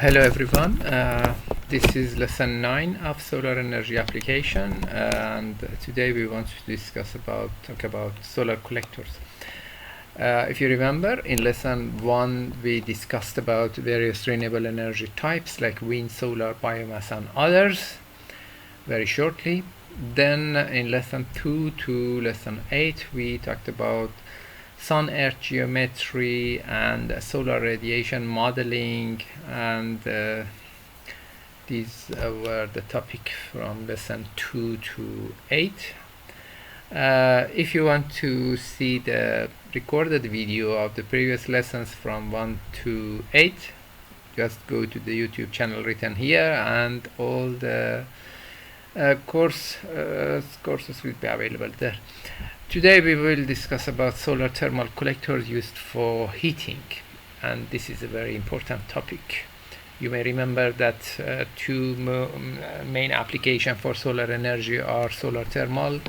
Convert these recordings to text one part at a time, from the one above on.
Hello everyone, this is lesson 9 of solar energy application, and today we want to talk about solar collectors. If you remember, in lesson 1 we discussed about various renewable energy types like wind, solar, biomass and others very shortly. Then in lesson 2 to lesson 8 we talked about sun-earth geometry and solar radiation modeling, and these were the topic from lesson 2 to 8. If you want to see the recorded video of the previous lessons from 1 to 8, just go to the YouTube channel written here, and all the courses will be available there. Today we will discuss about solar thermal collectors used for heating, and this is a very important topic. You may remember that two main applications for solar energy are solar thermal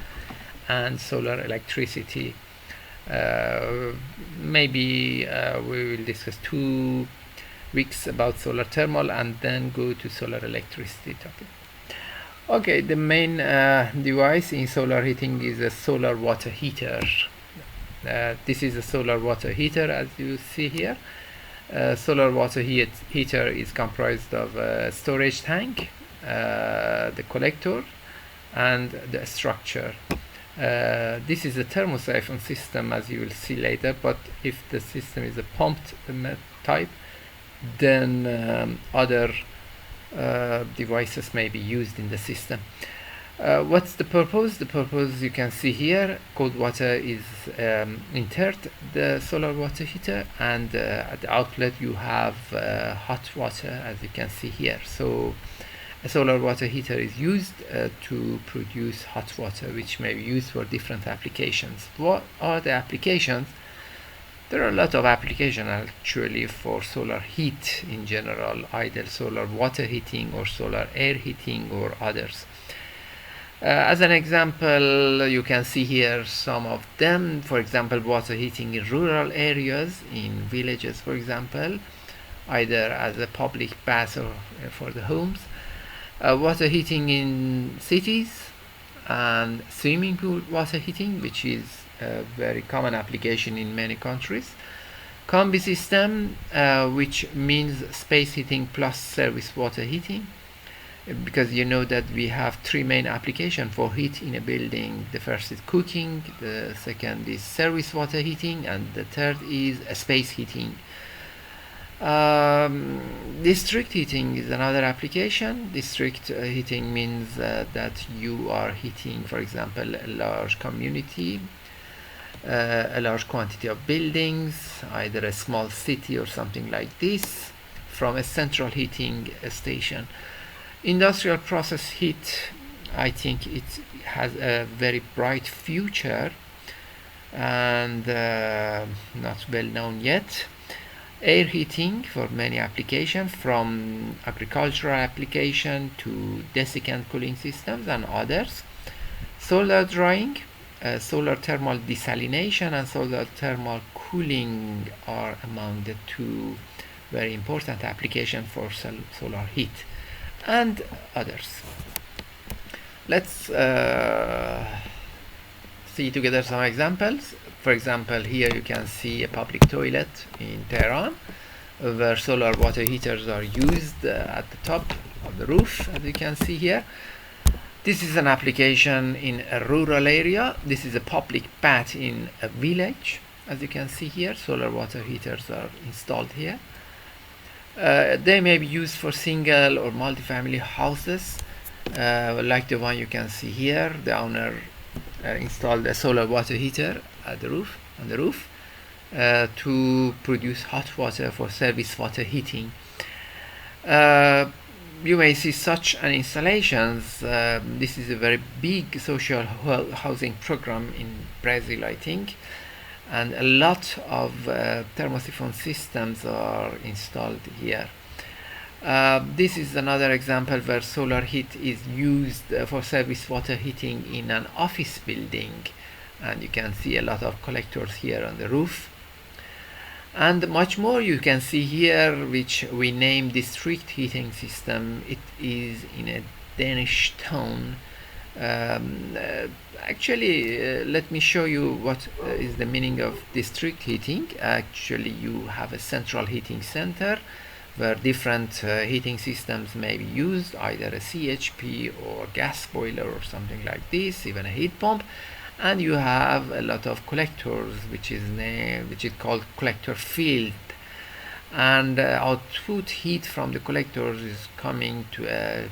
and solar electricity. Maybe we will discuss 2 weeks about solar thermal and then go to solar electricity topic. Okay, the main device in solar heating is a solar water heater. This is a solar water heater, as you see here. Solar water heater is comprised of a storage tank, the collector, and the structure. This is a thermosiphon system, as you will see later, but if the system is a pumped type, then other devices may be used in the system. What's the purpose? The purpose you can see here: cold water is entered the solar water heater, and at the outlet you have hot water, as you can see here. So a solar water heater is used to produce hot water, which may be used for different applications. What are the applications? There are a lot of applications actually for solar heat in general, either solar water heating or solar air heating or others. As an example, you can see here some of them. For example, water heating in rural areas, in villages for example, either as a public bath or for the homes. Water heating in cities, and swimming pool water heating, which is a very common application in many countries. Combi system, which means space heating plus service water heating, because you know that we have 3 main applications for heat in a building. The first is cooking, the second is service water heating, and the third is space heating. District heating is another application. District heating means that you are heating, for example, a large community, a large quantity of buildings, either a small city or something like this, from a central heating station. Industrial process heat, I think it has a very bright future and not well known yet. Air heating for many applications, from agricultural application to desiccant cooling systems and others. Solar drying, solar thermal desalination and solar thermal cooling are among the 2 very important applications for solar heat, and others. Let's see together some examples. For example, here you can see a public toilet in Tehran where solar water heaters are used at the top of the roof, as you can see here. This is an application in a rural area. This is a public bath in a village, as you can see here. Solar water heaters are installed here. They may be used for single or multi-family houses, like the one you can see here. The owner installed a solar water heater at the roof, on the roof, to produce hot water for service water heating. You may see such an installations. This is a very big social housing program in Brazil, I think, and a lot of thermosiphon systems are installed here. This is another example where solar heat is used for service water heating in an office building, and you can see a lot of collectors here on the roof. and much more you can see here, which we name district heating system. It is in a Danish tone. Actually, let me show you what is the meaning of district heating. Actually, you have a central heating center where different heating systems may be used, either a CHP or gas boiler or something like this, even a heat pump, and you have a lot of collectors, which is called collector field, and output heat from the collectors is coming to a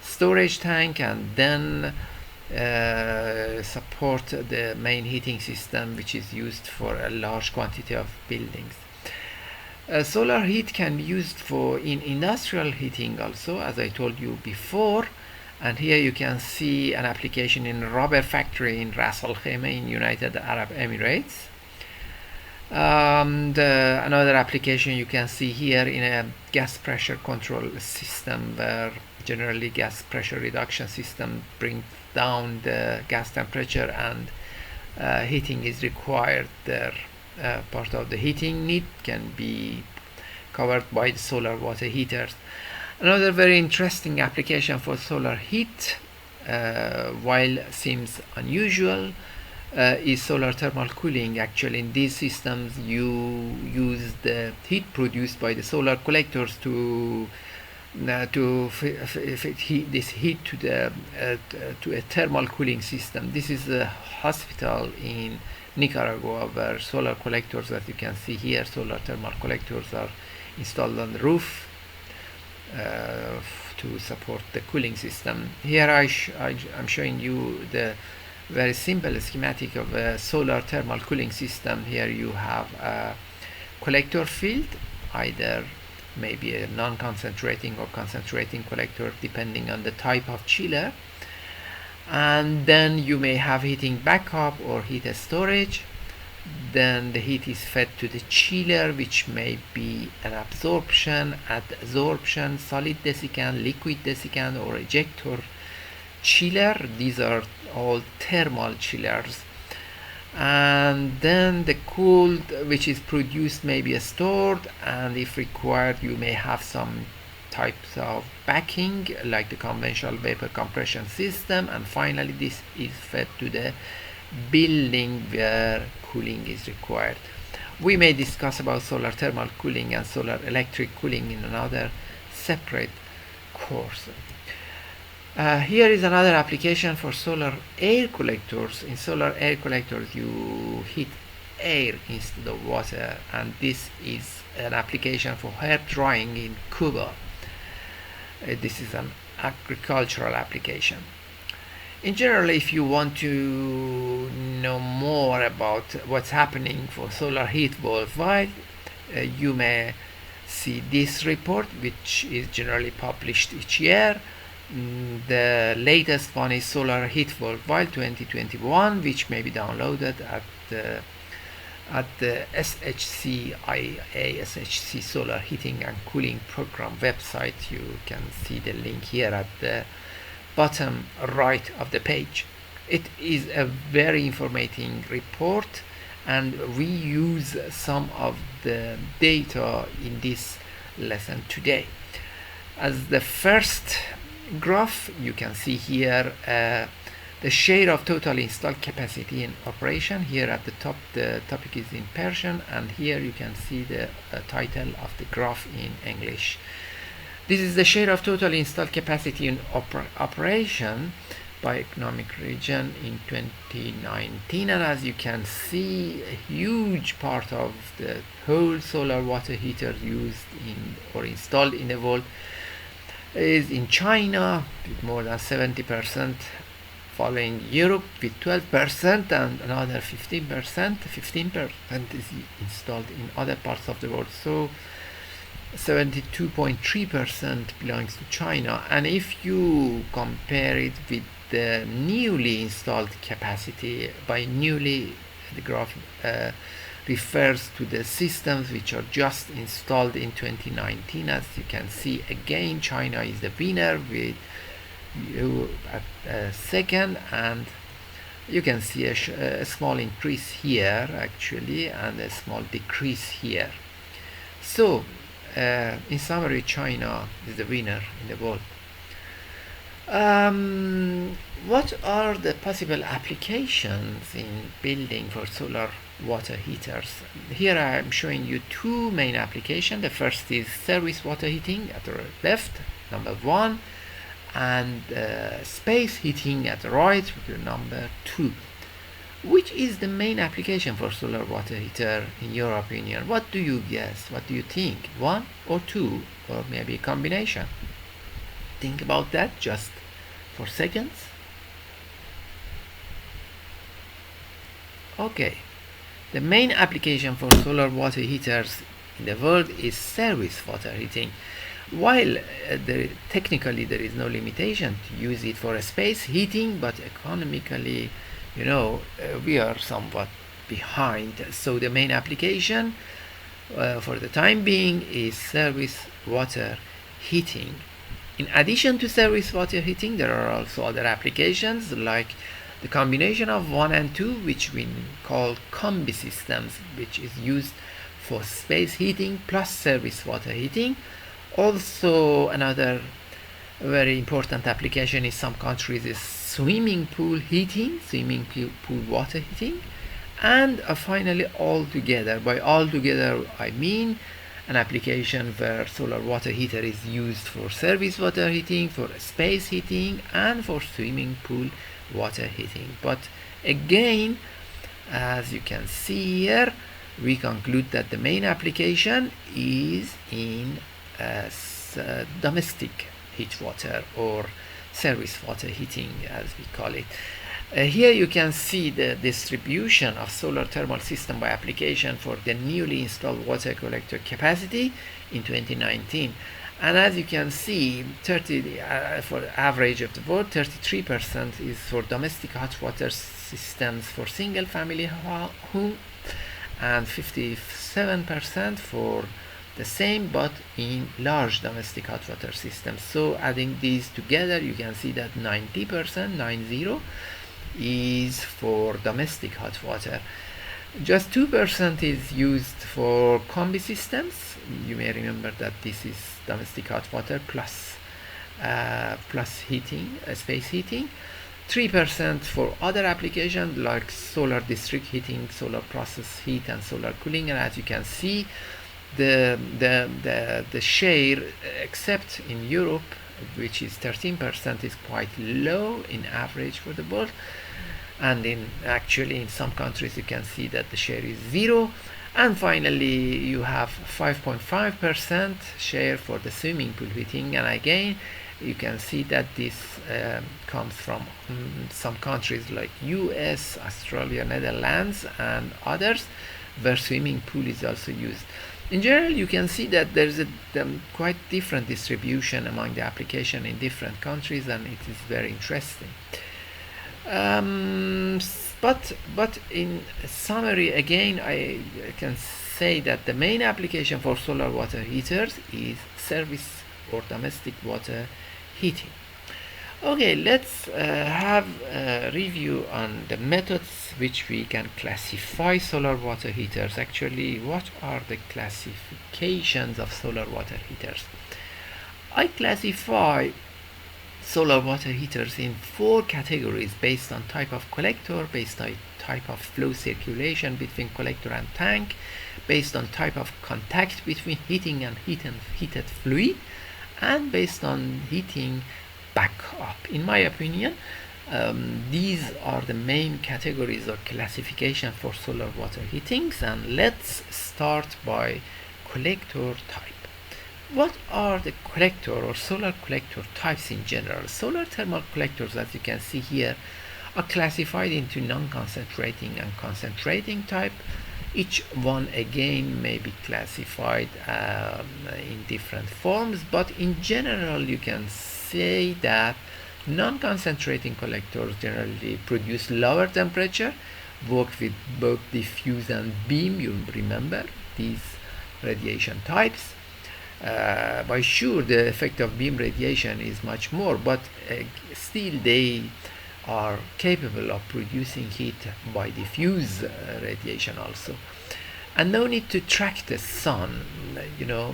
storage tank and then support the main heating system, which is used for a large quantity of buildings. Solar heat can be used in industrial heating also, as I told you before. And here you can see an application in a rubber factory in Ras Al Khaimah in United Arab Emirates. And another application you can see here in a gas pressure control system, where generally gas pressure reduction system brings down the gas temperature and heating is required there. Part of the heating need can be covered by the solar water heaters. Another very interesting application for solar heat, while seems unusual, is solar thermal cooling. Actually, in these systems you use the heat produced by the solar collectors to feed this heat to a thermal cooling system. This is a hospital in Nicaragua where solar collectors, as you can see here, solar thermal collectors are installed on the roof to support the cooling system. Here I'm showing you the very simple schematic of a solar thermal cooling system. Here you have a collector field, either maybe a non-concentrating or concentrating collector depending on the type of chiller, and then you may have heating backup or heat storage. Then the heat is fed to the chiller, which may be an absorption, adsorption, solid desiccant, liquid desiccant, or ejector chiller. These are all thermal chillers. And then the cooled, which is produced, may be stored, and if required you may have some types of backing like the conventional vapor compression system. And finally this is fed to the building where cooling is required. We may discuss about solar thermal cooling and solar electric cooling in another separate course. Here is another application for solar air collectors. In solar air collectors you heat air instead of water, and this is an application for hair drying in Cuba. This is an agricultural application. In general, if you want to know more about what's happening for solar heat worldwide, you may see this report, which is generally published each year. The latest one is Solar Heat Worldwide 2021, which may be downloaded at the SHC Solar Heating and Cooling Program website. You can see the link here at the bottom right of the page. It is a very informative report, and we use some of the data in this lesson today. As the first graph, you can see here the share of total installed capacity in operation. Here at the top the topic is in Persian, and here you can see the title of the graph in English. This is the share of total installed capacity in operation by economic region in 2019, and as you can see, a huge part of the whole solar water heaters used in or installed in the world is in China with more than 70%, following Europe with 12%, and another 15% is installed in other parts of the world. So 72.3% belongs to China. And if you compare it with the newly installed capacity, by newly the graph refers to the systems which are just installed in 2019. As you can see, again China is the winner with you at second, and you can see a small increase here actually and a small decrease here. So in summary, China is the winner in the world. What are the possible applications in building for solar water heaters? Here I am showing you two main applications. The first is service water heating at the left, number 1, and space heating at the right, number 2. Which is the main application for solar water heater in your opinion? What do you guess? What do you think? 1 or 2, or maybe a combination? Think about that just for seconds. Okay, the main application for solar water heaters in the world is service water heating. While technically there is no limitation to use it for a space heating, but economically, we are somewhat behind. So the main application for the time being is service water heating. In addition to service water heating, there are also other applications like the combination of 1 and 2, which we call combi systems, which is used for space heating plus service water heating. Also, another very important application in some countries is swimming pool heating, swimming pool water heating. And finally, altogether, by altogether I mean an application where solar water heater is used for service water heating, for space heating, and for swimming pool water heating. But again, as you can see here, we conclude that the main application is in domestic heat water or service water heating, as we call it. Here you can see the distribution of solar thermal system by application for the newly installed water collector capacity in 2019. And as you can see, for the average of the world, 33% is for domestic hot water systems for single family home, and 57% for the same but in large domestic hot water systems. So adding these together, you can see that 90%, 90, is for domestic hot water. Just 2% is used for combi systems. You may remember that this is domestic hot water plus heating, space heating. 3% for other applications like solar district heating, solar process heat, and solar cooling. And as you can see, the share, except in Europe, which is 13%, is quite low in average for the world. And in some countries you can see that the share is 0. And finally you have 5.5% share for the swimming pool heating. And again, you can see that this comes from some countries like US, Australia, Netherlands, and others, where swimming pool is also used. In general, you can see that there's a quite different distribution among the application in different countries, and it is very interesting. But in summary, again, I can say that the main application for solar water heaters is service or domestic water heating. Okay, let's have a review on the methods which we can classify solar water heaters. Actually, what are the classifications of solar water heaters? I classify solar water heaters in 4 categories based on type of collector, based on type of flow circulation between collector and tank, based on type of contact between heating and heated fluid, and based on heating backup. In my opinion, these are the main categories or classification for solar water heatings. And let's start by collector type. What are the collector or solar collector types in general? Solar thermal collectors, as you can see here, are classified into non-concentrating and concentrating type. Each one again may be classified in different forms, but in general you can say that non-concentrating collectors generally produce lower temperature, work with both diffuse and beam. You remember these radiation types. By sure the effect of beam radiation is much more, but still they are capable of producing heat by diffuse radiation also. And no need to track the sun,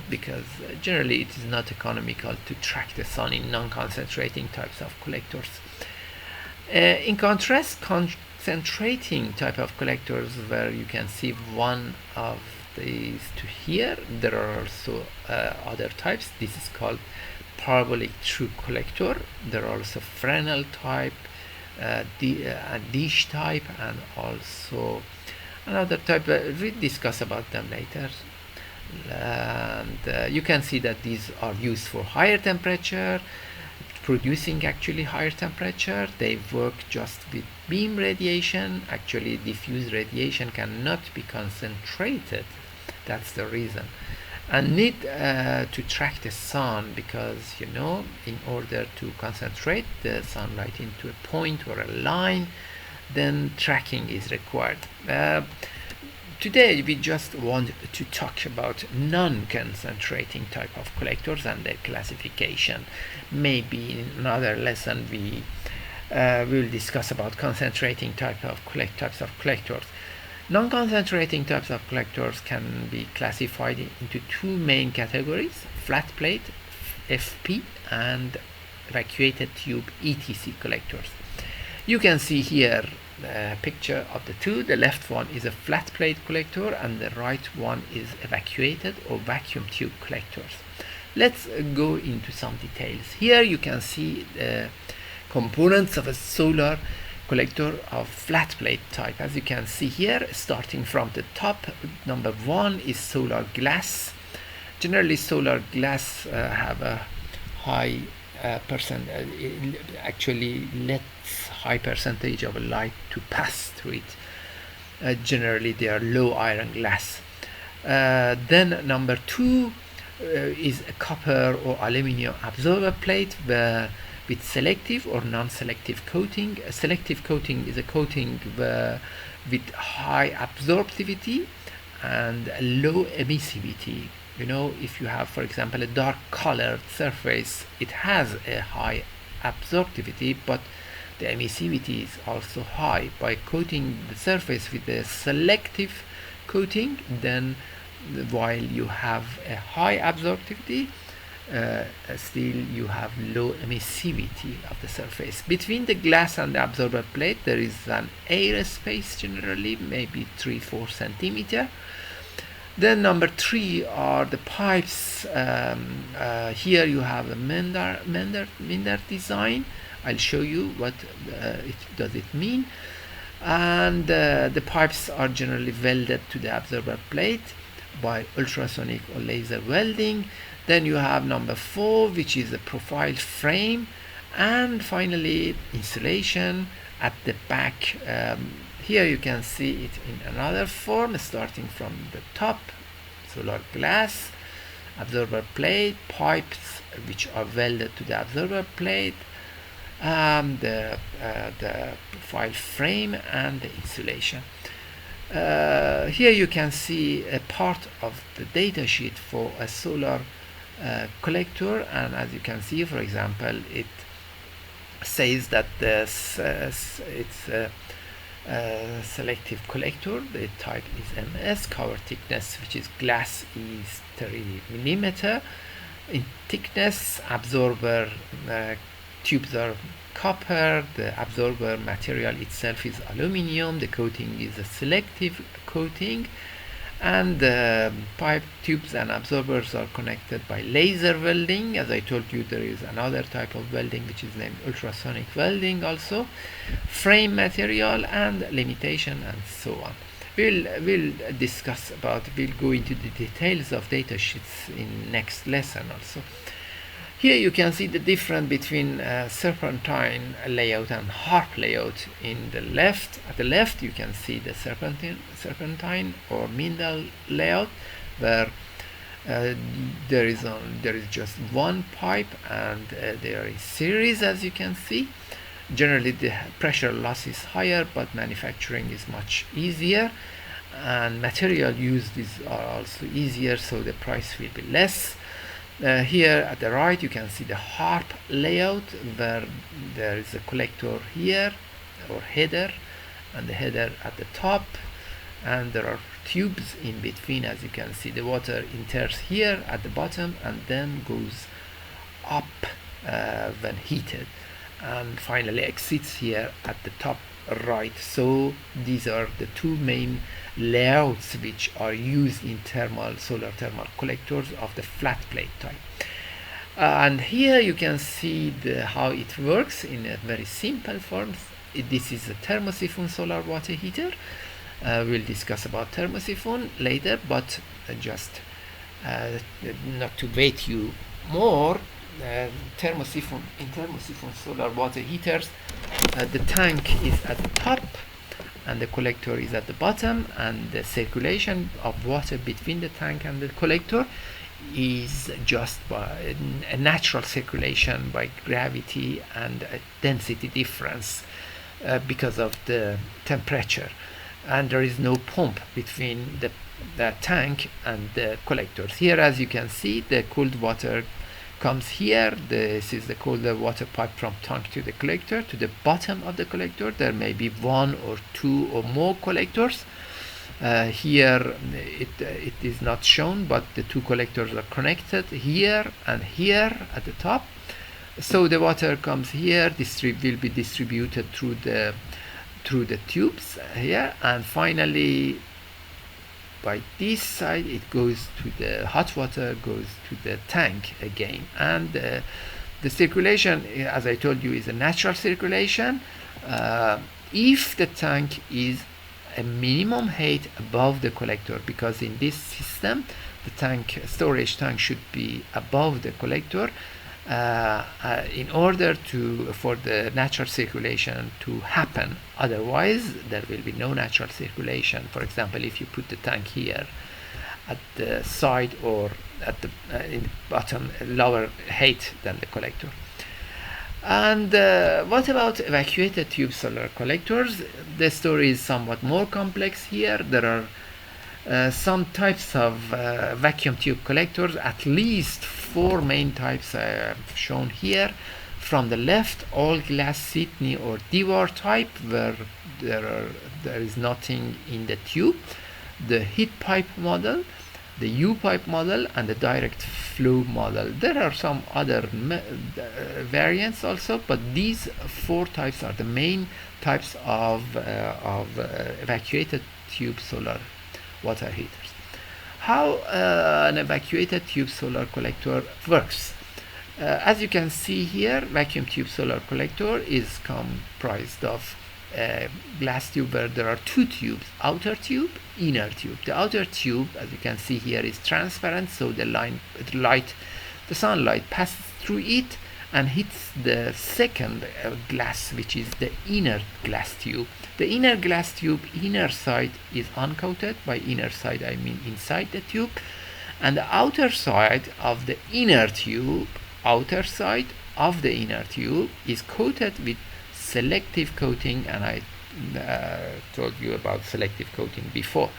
because generally it is not economical to track the sun in non-concentrating types of collectors. In contrast, concentrating type of collectors, where you can see one of these to here, there are also other types. This is called parabolic true collector. There are also Fresnel type, dish type, and also another type. We'll discuss about them later. And you can see that these are used for higher temperature, producing actually higher temperature. They work just with beam radiation. Actually, diffuse radiation cannot be concentrated. That's the reason. And need to track the sun, because in order to concentrate the sunlight into a point or a line, then tracking is required. Today we just want to talk about non-concentrating type of collectors and their classification. Maybe in another lesson we will discuss about concentrating types of collectors. Non-concentrating types of collectors can be classified into two main categories: flat plate FP and evacuated tube ETC collectors. You can see here the picture of the two. The left one is a flat plate collector and the right one is evacuated or vacuum tube collectors. Let's go into some details. Here you can see the components of a solar collector of flat plate type. As you can see here, starting from the top, number one is solar glass. Generally solar glass have a high actually lets high percentage of light to pass through it. Generally they are low iron glass. Then number two is a copper or aluminum absorber plate with selective or non-selective coating. A selective coating is a coating with high absorptivity and low emissivity. If you have, for example, a dark colored surface, it has a high absorptivity, but the emissivity is also high. By coating the surface with a selective coating, then while you have a high absorptivity, still you have low emissivity of the surface. Between the glass and the absorber plate there is an air space, generally maybe 3-4 centimeter. Then number three are the pipes. Here you have a Minder design. I'll show you what does it mean. And the pipes are generally welded to the absorber plate by ultrasonic or laser welding. Then you have number four, which is a profile frame, and finally insulation at the back. Here you can see it in another form, starting from the top: solar glass, absorber plate, pipes which are welded to the absorber plate, the profile frame, and the insulation. Here you can see a part of the data sheet for a solar collector, and as you can see, for example, it says that it's a selective collector. The type is MS. Cover thickness, which is glass, is 30 millimeter in thickness. Absorber tubes are copper. The absorber material itself is aluminum. The coating is a selective coating, and the pipe tubes and absorbers are connected by laser welding. As I told you, there is another type of welding which is named ultrasonic welding also. Frame material and limitation, and so on. We'll discuss about, we'll go into the details of data sheets in next lesson also. Here you can see the difference between serpentine layout and harp layout. In the left, at the left, you can see the serpentine or Mindel layout, where there is just one pipe, and they are in series, as you can see. Generally, the pressure loss is higher, but manufacturing is much easier, and material used is also easier, so the price will be less. Here at the right you can see the harp layout, where there is a collector here, or header, and the header at the top, and there are tubes in between. As you can see, the water enters here at the bottom and then goes up when heated, and finally exits here at the top right. So these are the two main layouts which are used in solar thermal collectors of the flat plate type. And here you can see how it works in a very simple form. This is a thermosiphon solar water heater. We'll discuss about thermosiphon later, but just not to wait you more, in thermosiphon solar water heaters, the tank is at the top and the collector is at the bottom, and the circulation of water between the tank and the collector is just by a natural circulation by gravity and a density difference because of the temperature, and there is no pump between the tank and the collectors. Here, as you can see, the cooled water comes here. This is the cold water pipe from tank to the collector, to the bottom of the collector. There may be one or two or more collectors. Here it is not shown, but the two collectors are connected here and here at the top. So the water comes here, will be distributed through the tubes here, and finally by this side it goes to the hot water, goes to the tank again. And the circulation, as I told you, is a natural circulation. If the tank is a minimum height above the collector, because in this system the storage tank should be above the collector in order for the natural circulation to happen. Otherwise there will be no natural circulation. For example, if you put the tank here at the side or at the in the bottom, lower height than the collector. And what about evacuated tube solar collectors? The story is somewhat more complex here. There are some types of vacuum tube collectors, at least 4 main types shown here. From the left, all glass Sydney or Dewar type, where there is nothing in the tube, the heat pipe model, the U-pipe model, and the direct flow model. There are some other variants also, but these 4 types are the main types of evacuated tube solar water heaters. How an evacuated tube solar collector works? As you can see here, vacuum tube solar collector is comprised of glass tube where there are 2 tubes, outer tube, inner tube. The outer tube, as you can see here, is transparent, so the sunlight passes through it and hits the second glass, which is the inner glass tube. The inner glass tube, inner side is uncoated. By inner side I mean inside the tube, and the outer side of the inner tube, outer side of the inner tube is coated with selective coating, and I told you about selective coating before.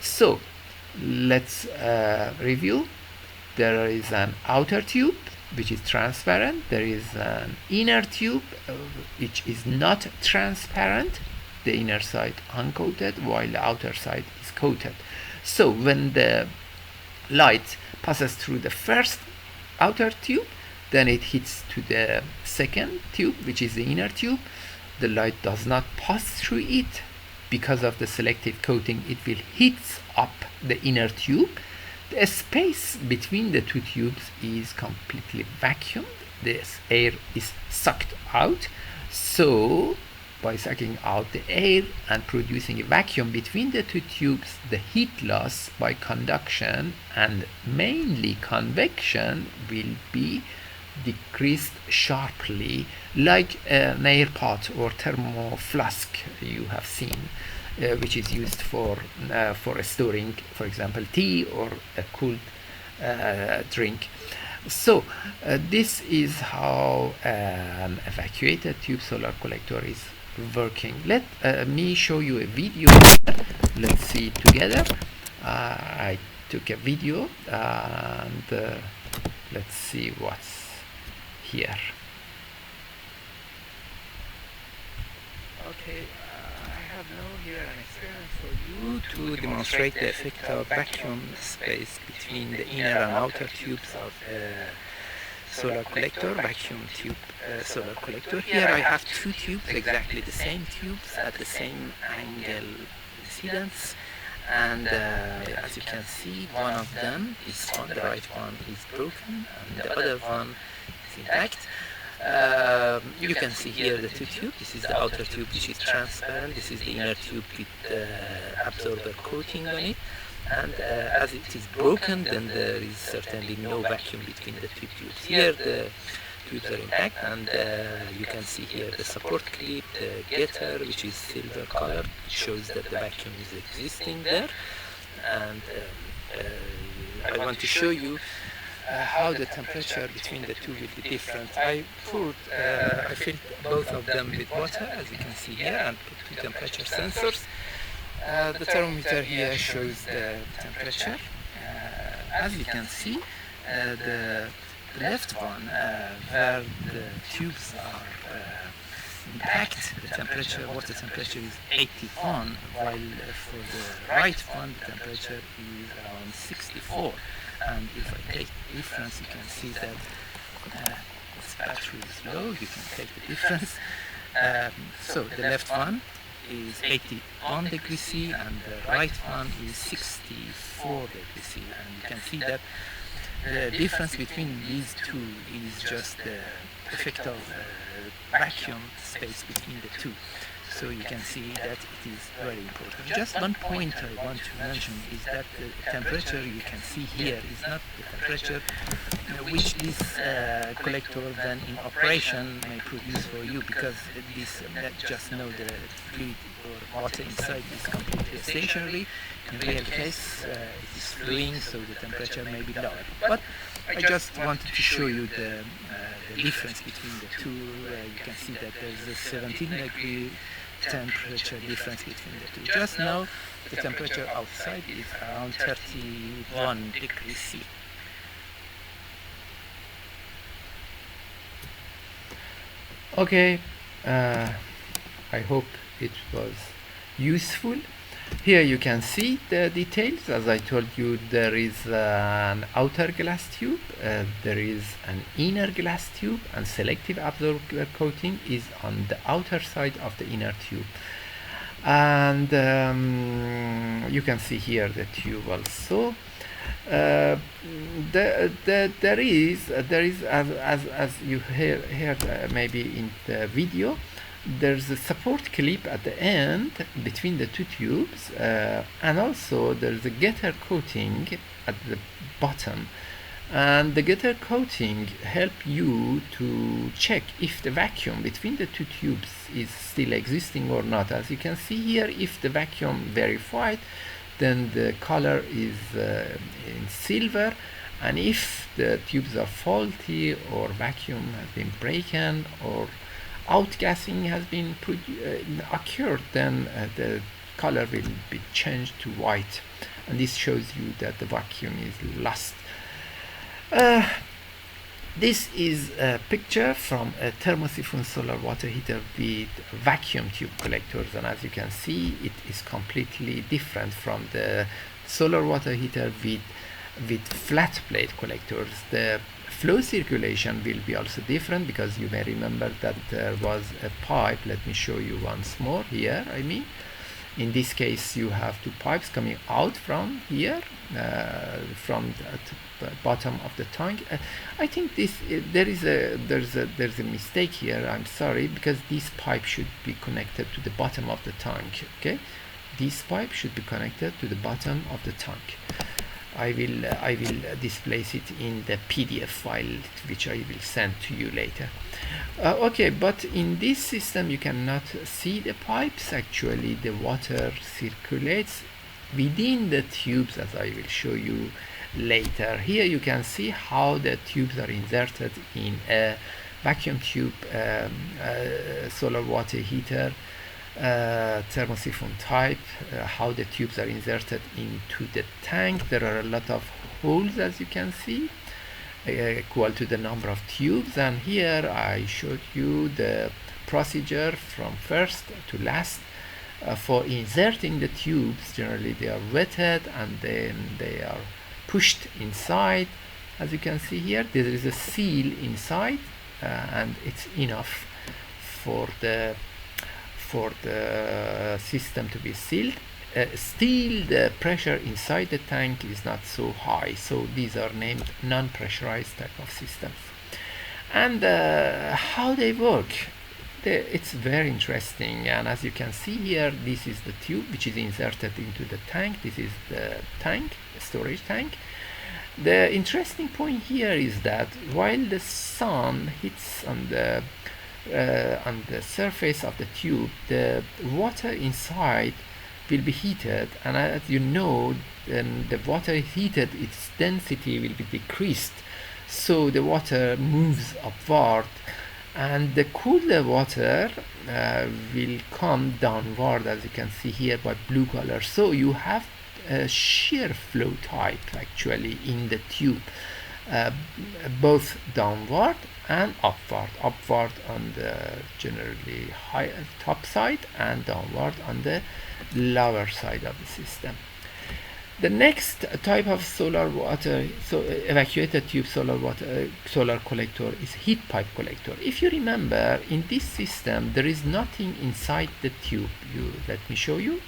So let's review. There is an outer tube which is transparent. There is an inner tube which is not transparent, the inner side uncoated while the outer side is coated. So when the light passes through the first outer tube, then it hits to the second tube, which is the inner tube. The light does not pass through it because of the selective coating. It will hit up the inner tube. The space between the 2 tubes is completely vacuumed. This air is sucked out. So by sucking out the air and producing a vacuum between the 2 tubes, the heat loss by conduction and mainly convection will be decreased sharply, like an air pot or thermo flask you have seen, which is used for storing, for example, tea or a cooled drink. So this is how an evacuated tube solar collector is working. Let me show you a video. Let's see it together. I took a video and Let's see what's here. Okay, I have now here an experiment for you to demonstrate the effect of vacuum space between the inner and outer tubes of the solar collector, vacuum tube solar collector. Here I have two tubes, exactly the same tubes at the same angle incidence, and as you can see, one of them is on the right one is broken and the other one is intact. You can see here the two tubes. This is the outer tube, which is transparent. This is the inner tube with absorber coating on it. And as it is broken, then there is certainly no vacuum between the two tubes. Here the tubes are intact, and you can see here the support clip, the getter, which is silver colored, shows that the vacuum is existing there. And I want to show you how the temperature between the two will be different. I filled both of them with water, as you can see here, and put two temperature sensors. The thermometer here shows the temperature. As you can see, the left one, where the tubes are intact, the temperature, water temperature is 81, while for the right one, the temperature is around 64. And if I take the difference, you can see that this battery is low. You can take the difference. So the left one is 81 degrees C and the right one is 64 degrees C. And you can see that the difference between these two is just the effect of vacuum space between the two. So you can see that it is very important. Just one point I want to mention is that the temperature you can see here is not the temperature which this collector then in operation may produce for you, because this just know the fluid or water inside is completely stationary. In real case it is flowing, so the temperature may be lower. But I just wanted to show you the difference between the two. You can see that there is a 17 degree temperature difference between the two. Just now the temperature outside is around 31 degrees C. Okay, I hope it was useful. Here you can see the details. As I told you, there is an outer glass tube, there is an inner glass tube, and selective absorber coating is on the outer side of the inner tube. And you can see here the tube also. There is as you heard maybe in the video, there's a support clip at the end between the two tubes, and also there's a getter coating at the bottom, and the getter coating help you to check if the vacuum between the two tubes is still existing or not. As you can see here, if the vacuum verified, then the color is in silver, and if the tubes are faulty or vacuum has been broken or outgassing has been occurred, then the color will be changed to white, and this shows you that the vacuum is lost. This is a picture from a thermosiphon solar water heater with vacuum tube collectors, and as you can see, it is completely different from the solar water heater with flat plate collectors. The flow circulation will be also different, because you may remember that there was a pipe. Let me show you once more here. I mean, in this case you have two pipes coming out from here, from the bottom of the tank. I think this there's a mistake here. I'm sorry, because this pipe should be connected to the bottom of the tank. Okay, this pipe should be connected to the bottom of the tank. I will display it in the PDF file, which I will send to you later. Okay, but in this system you cannot see the pipes. Actually, the water circulates within the tubes, as I will show you later. Here you can see how the tubes are inserted in a vacuum tube solar water heater thermosiphon type, how the tubes are inserted into the tank. There are a lot of holes, as you can see, equal to the number of tubes, and here I showed you the procedure from first to last. For inserting the tubes, generally they are wetted and then they are pushed inside. As you can see here, there is a seal inside, and it's enough for the system to be sealed. Still, the pressure inside the tank is not so high, so these are named non-pressurized type of systems. And how they work, it's very interesting. And as you can see here, this is the tube which is inserted into the tank. This is the tank, the storage tank. The interesting point here is that while the sun hits on the surface of the tube, the water inside will be heated, and as you know, then the water is heated, its density will be decreased, so the water moves upward, and the cooler water will come downward, as you can see here by blue color. So you have a shear flow type actually in the tube, both downward and upward on the generally higher top side and downward on the lower side of the system. The next type of solar water, so evacuated tube solar water solar collector is heat pipe collector. If you remember, in this system there is nothing inside the tube. Let me show you.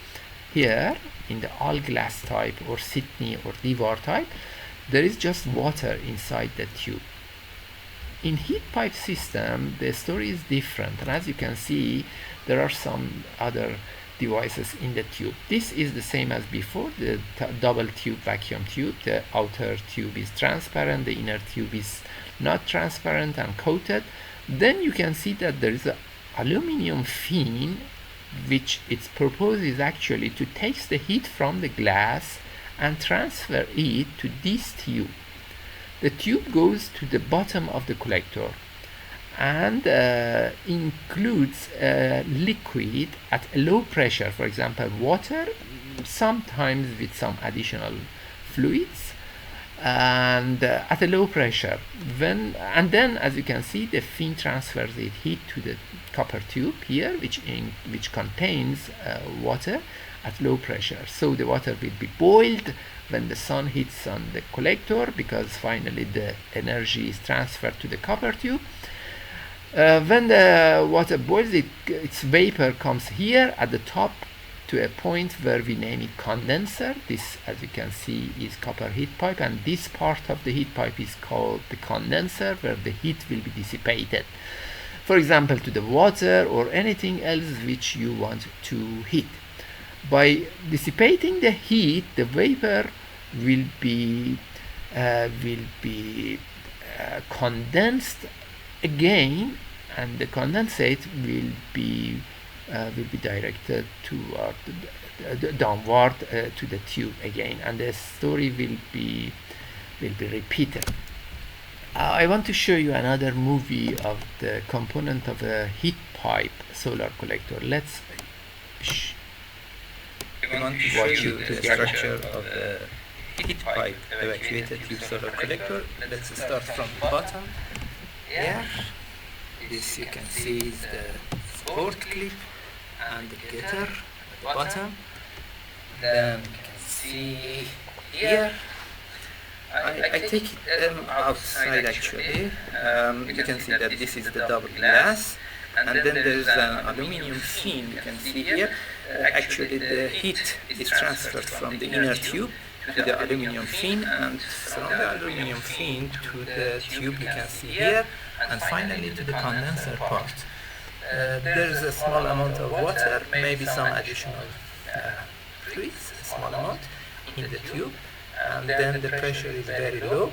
Here in the all glass type or Sydney or Dewar type, there is just water inside the tube. In heat pipe system, the story is different, and as you can see, there are some other devices in the tube. This is the same as before, the double tube vacuum tube. The outer tube is transparent, the inner tube is not transparent and coated. Then you can see that there is an aluminum fin, which its purpose is actually to take the heat from the glass and transfer it to this tube. The tube goes to the bottom of the collector and includes liquid at a low pressure, for example water, sometimes with some additional fluids, and at a low pressure. And then, as you can see, the fin transfers its heat to the copper tube here, which contains water at low pressure. So the water will be boiled when the sun hits on the collector, because finally the energy is transferred to the copper tube. When the water boils, its vapor comes here at the top to a point where we name it condenser. This, as you can see, is copper heat pipe, and this part of the heat pipe is called the condenser, where the heat will be dissipated, for example, to the water or anything else which you want to heat. By dissipating the heat, the vapor will be condensed again, and the condensate will be directed toward downward to the tube again, and the story will be repeated. I want to show you another movie of the component of a heat pipe solar collector. Let's I want to show you the structure of the heat pipe evacuated tube solar collector. Let's start from the bottom. Here, this you can see is the support clip and the getter at the bottom. Then you can see here, I take them outside actually. You can see that this is the double glass, and then there's an aluminum fin. You can see here. Actually, the heat is transferred from the inner tube to the aluminum fin, and from the aluminum fin to the tube you can see here, and finally to the condenser part. There is a small amount of water, maybe some additional fluids, a small amount in the tube, and then the pressure is very low.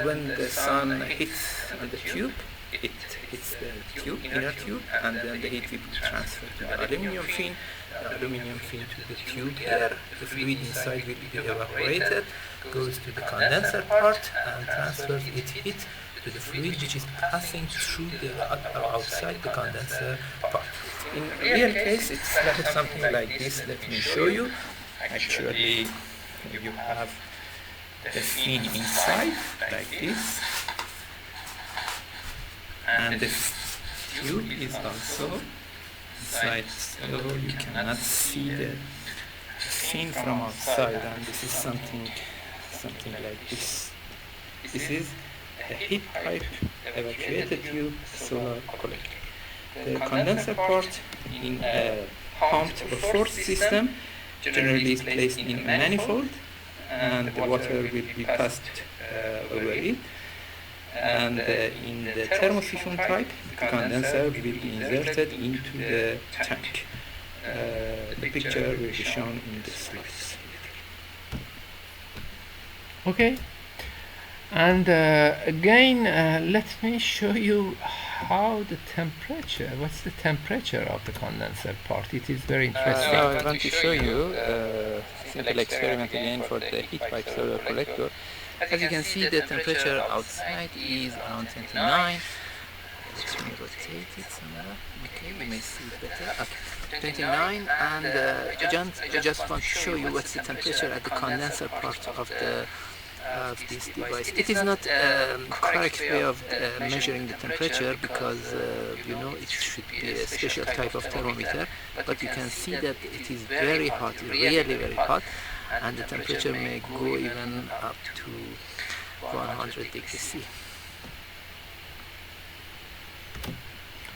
When the sun hits on the tube, it hits the tube, inner tube, and then the heat will be transferred to the aluminum fin to the tube. There the fluid inside will be evaporated, goes to the condenser part and transfers its heat to the fluid which is passing through the outside the condenser part. In real case, it's like something like this. Let me show you. Actually, you have the fin inside like this, and the tube is also inside, so you cannot see the fin from outside, and this is something like this. This is a heat pipe evacuated tube solar collector. The condenser part in a pumped or forced system generally is placed in a manifold, and the water will be passed over it. And in the thermosiphon type, the condenser will be inserted into the tank. The picture will be shown in the slides. Okay, and again, let me show you how the temperature, what's the temperature of the condenser part. It is very interesting. I want to show you a simple experiment again for the heat pipe solar collector. As you can see, the temperature outside is around 29. Let me rotate it somewhere. Okay, we may see it better. Okay, 29, and I just want to show you what's the temperature at the condenser part of this device. It is not a correct way of measuring the temperature, because you know, it should be a special type of thermometer, but you can see that it is very hot, really very hot, and the temperature may go even up to 100 degrees C.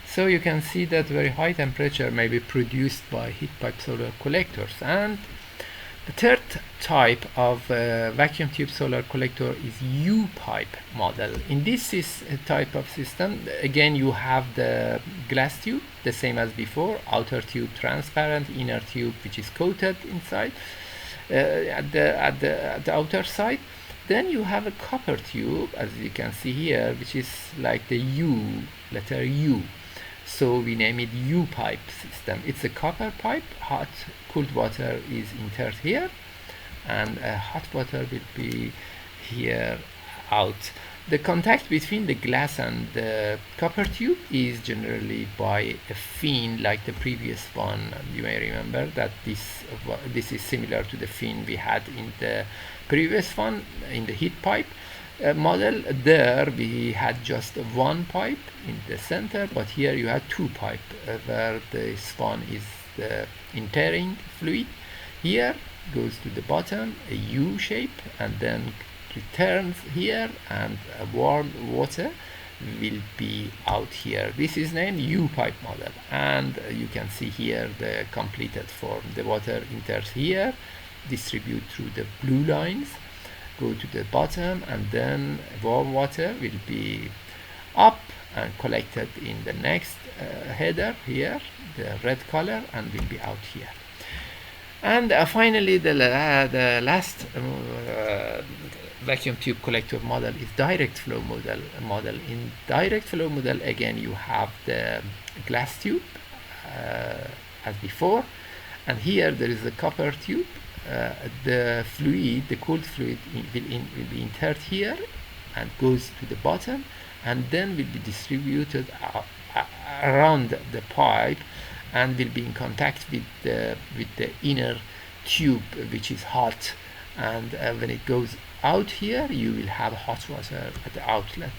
So you can see that very high temperature may be produced by heat pipe solar collectors. And the third type of vacuum tube solar collector is U-pipe model. In this type of system, again, you have the glass tube, the same as before, outer tube transparent, inner tube which is coated inside at the outer side. Then you have a copper tube, as you can see here, which is like the U, letter U. So we name it U-pipe system. It's a copper pipe. Hot, cooled water is entered here, and hot water will be here out. The contact between the glass and the copper tube is generally by a fin, like the previous one. You may remember that this is similar to the fin we had in the previous one, in the heat pipe model. There we had just one pipe in the center, but here you have two pipes, where this one is the entering fluid. Here goes to the bottom, a U shape, and then returns here, and a warm water will be out here. This is named U-pipe model, and you can see here the completed form. The water enters here, distribute through the blue lines, go to the bottom, and then warm water will be up and collected in the next header here, the red color, and will be out here. And finally, the last vacuum tube collector model is direct flow model. In direct flow model, again, you have the glass tube as before, and here there is a copper tube. The fluid, the cooled fluid, will be entered here and goes to the bottom, and then will be distributed around the pipe, and will be in contact with the inner tube, which is hot. And when it goes out here, you will have hot water at the outlet.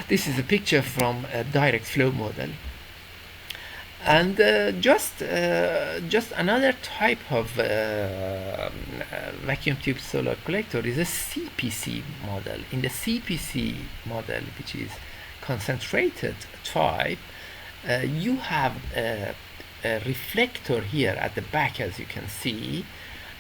This is a picture from a direct flow model. And just another type of vacuum tube solar collector is a CPC model. In the CPC model, which is concentrated type, you have a reflector here at the back, as you can see.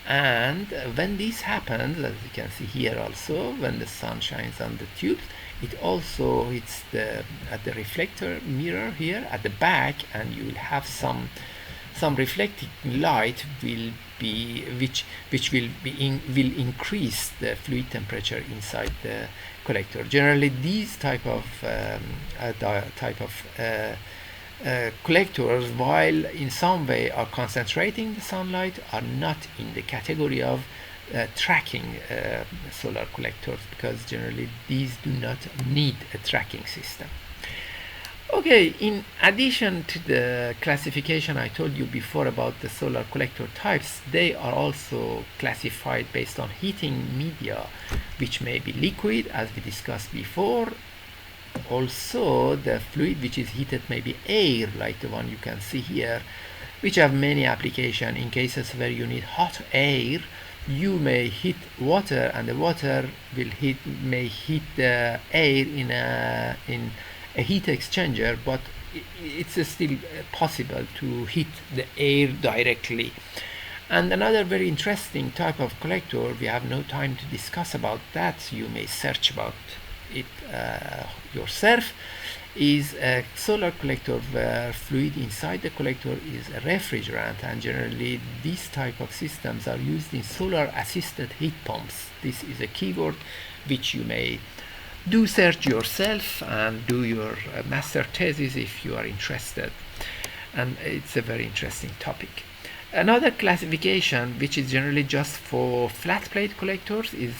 And when this happens, as you can see here also, when the sun shines on the tubes, it also hits at the reflector mirror here at the back, and you will have some reflecting light which will increase the fluid temperature inside the collector. Generally, these type of collectors, while in some way are concentrating the sunlight, are not in the category of tracking solar collectors, because generally these do not need a tracking system. Okay, in addition to the classification I told you before about the solar collector types, they are also classified based on heating media, which may be liquid, as we discussed before. Also, the fluid which is heated may be air, like the one you can see here, which have many applications. In cases where you need hot air, you may heat water, and the water may heat the air in a heat exchanger, but it's still possible to heat the air directly. And another very interesting type of collector, we have no time to discuss about that, you may search about it yourself, is a solar collector where fluid inside the collector is a refrigerant, and generally these type of systems are used in solar assisted heat pumps. This is a keyword which you may do search yourself and do your master thesis if you are interested, and it's a very interesting topic. Another classification, which is generally just for flat plate collectors, is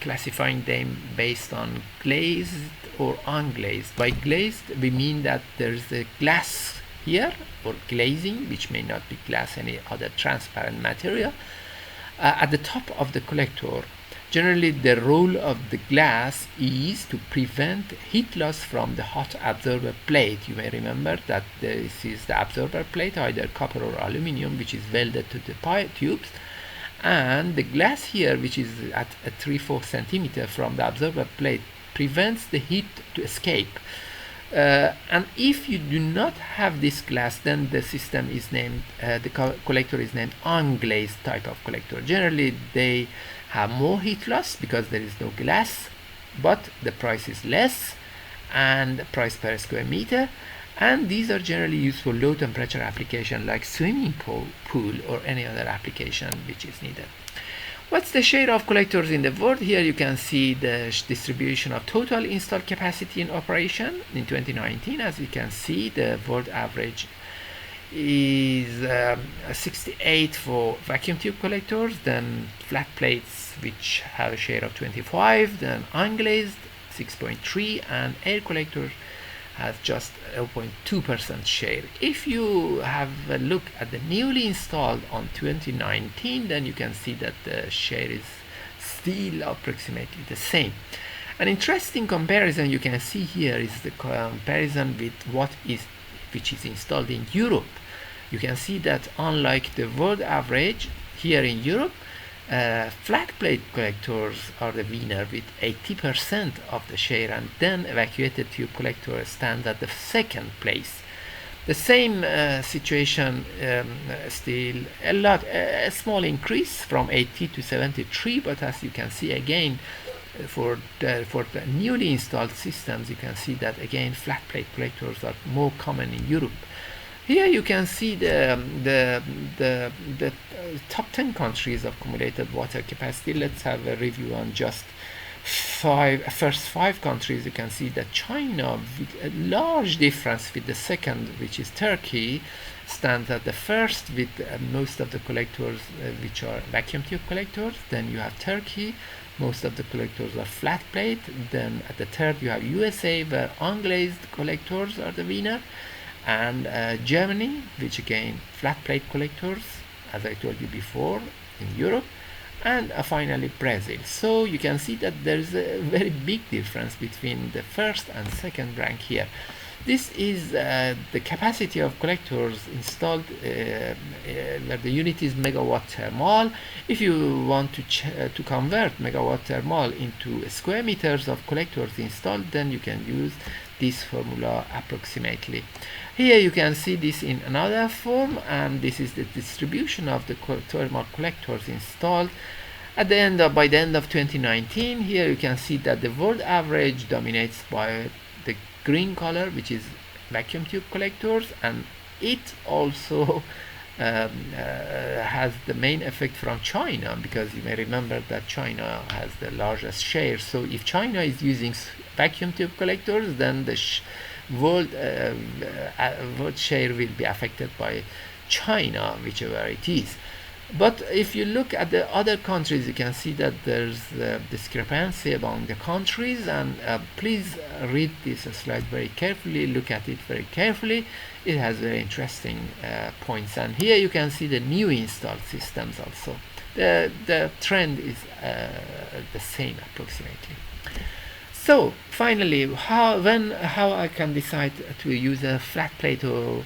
classifying them based on glazed or unglazed. By glazed, we mean that there's a glass here, or glazing, which may not be glass, any other transparent material, at the top of the collector. Generally, the role of the glass is to prevent heat loss from the hot absorber plate. You may remember that this is the absorber plate, either copper or aluminum, which is welded to the pipe tubes. And the glass here, which is at 3-4 centimeter from the absorber plate, prevents the heat to escape. And if you do not have this glass, then the system is named, the collector is named unglazed type of collector. Generally, they have more heat loss because there is no glass, but the price is less, and price per square meter, and these are generally used for low temperature application like swimming pool or any other application which is needed. What's the share of collectors in the world? Here you can see the distribution of total installed capacity in operation in 2019. As you can see, the world average is 68 for vacuum tube collectors, then flat plates which have a share of 25, then unglazed 6.3, and air collectors has just 0.2% share. If you have a look at the newly installed on 2019, then you can see that the share is still approximately the same. An interesting comparison you can see here is the comparison with which is installed in Europe. You can see that unlike the world average, here in Europe, flat plate collectors are the winner with 80% of the share, and then evacuated tube collector stands at the second place. The same situation, still a small increase from 80 to 73, but as you can see again, for the newly installed systems, you can see that again flat plate collectors are more common in Europe. Here you can see the top 10 countries of accumulated water capacity. Let's have a review on just first five countries. You can see that China, with a large difference with the second, which is Turkey, stands at the first with most of the collectors which are vacuum tube collectors. Then you have Turkey, most of the collectors are flat plate. Then at the third you have USA, where unglazed collectors are the winner, and Germany, which again flat plate collectors, as I told you before, in Europe, and finally Brazil. So you can see that there is a very big difference between the first and second rank here. This is the capacity of collectors installed, where the unit is megawatt thermal. If you want to convert megawatt thermal into square meters of collectors installed, then you can use this formula approximately. Here you can see this in another form, and this is the distribution of the thermal collectors installed at the end by the end of 2019. Here you can see that the world average dominates by the green color, which is vacuum tube collectors, and it also has the main effect from China, because you may remember that China has the largest share. So if China is using vacuum tube collectors, then the world share will be affected by China, whichever it is. But if you look at the other countries, you can see that there's a discrepancy among the countries, and please read this slide very carefully, look at it very carefully. It has very interesting points, and here you can see the new installed systems also. The trend is the same approximately. So finally, how I can decide to use a flat plate or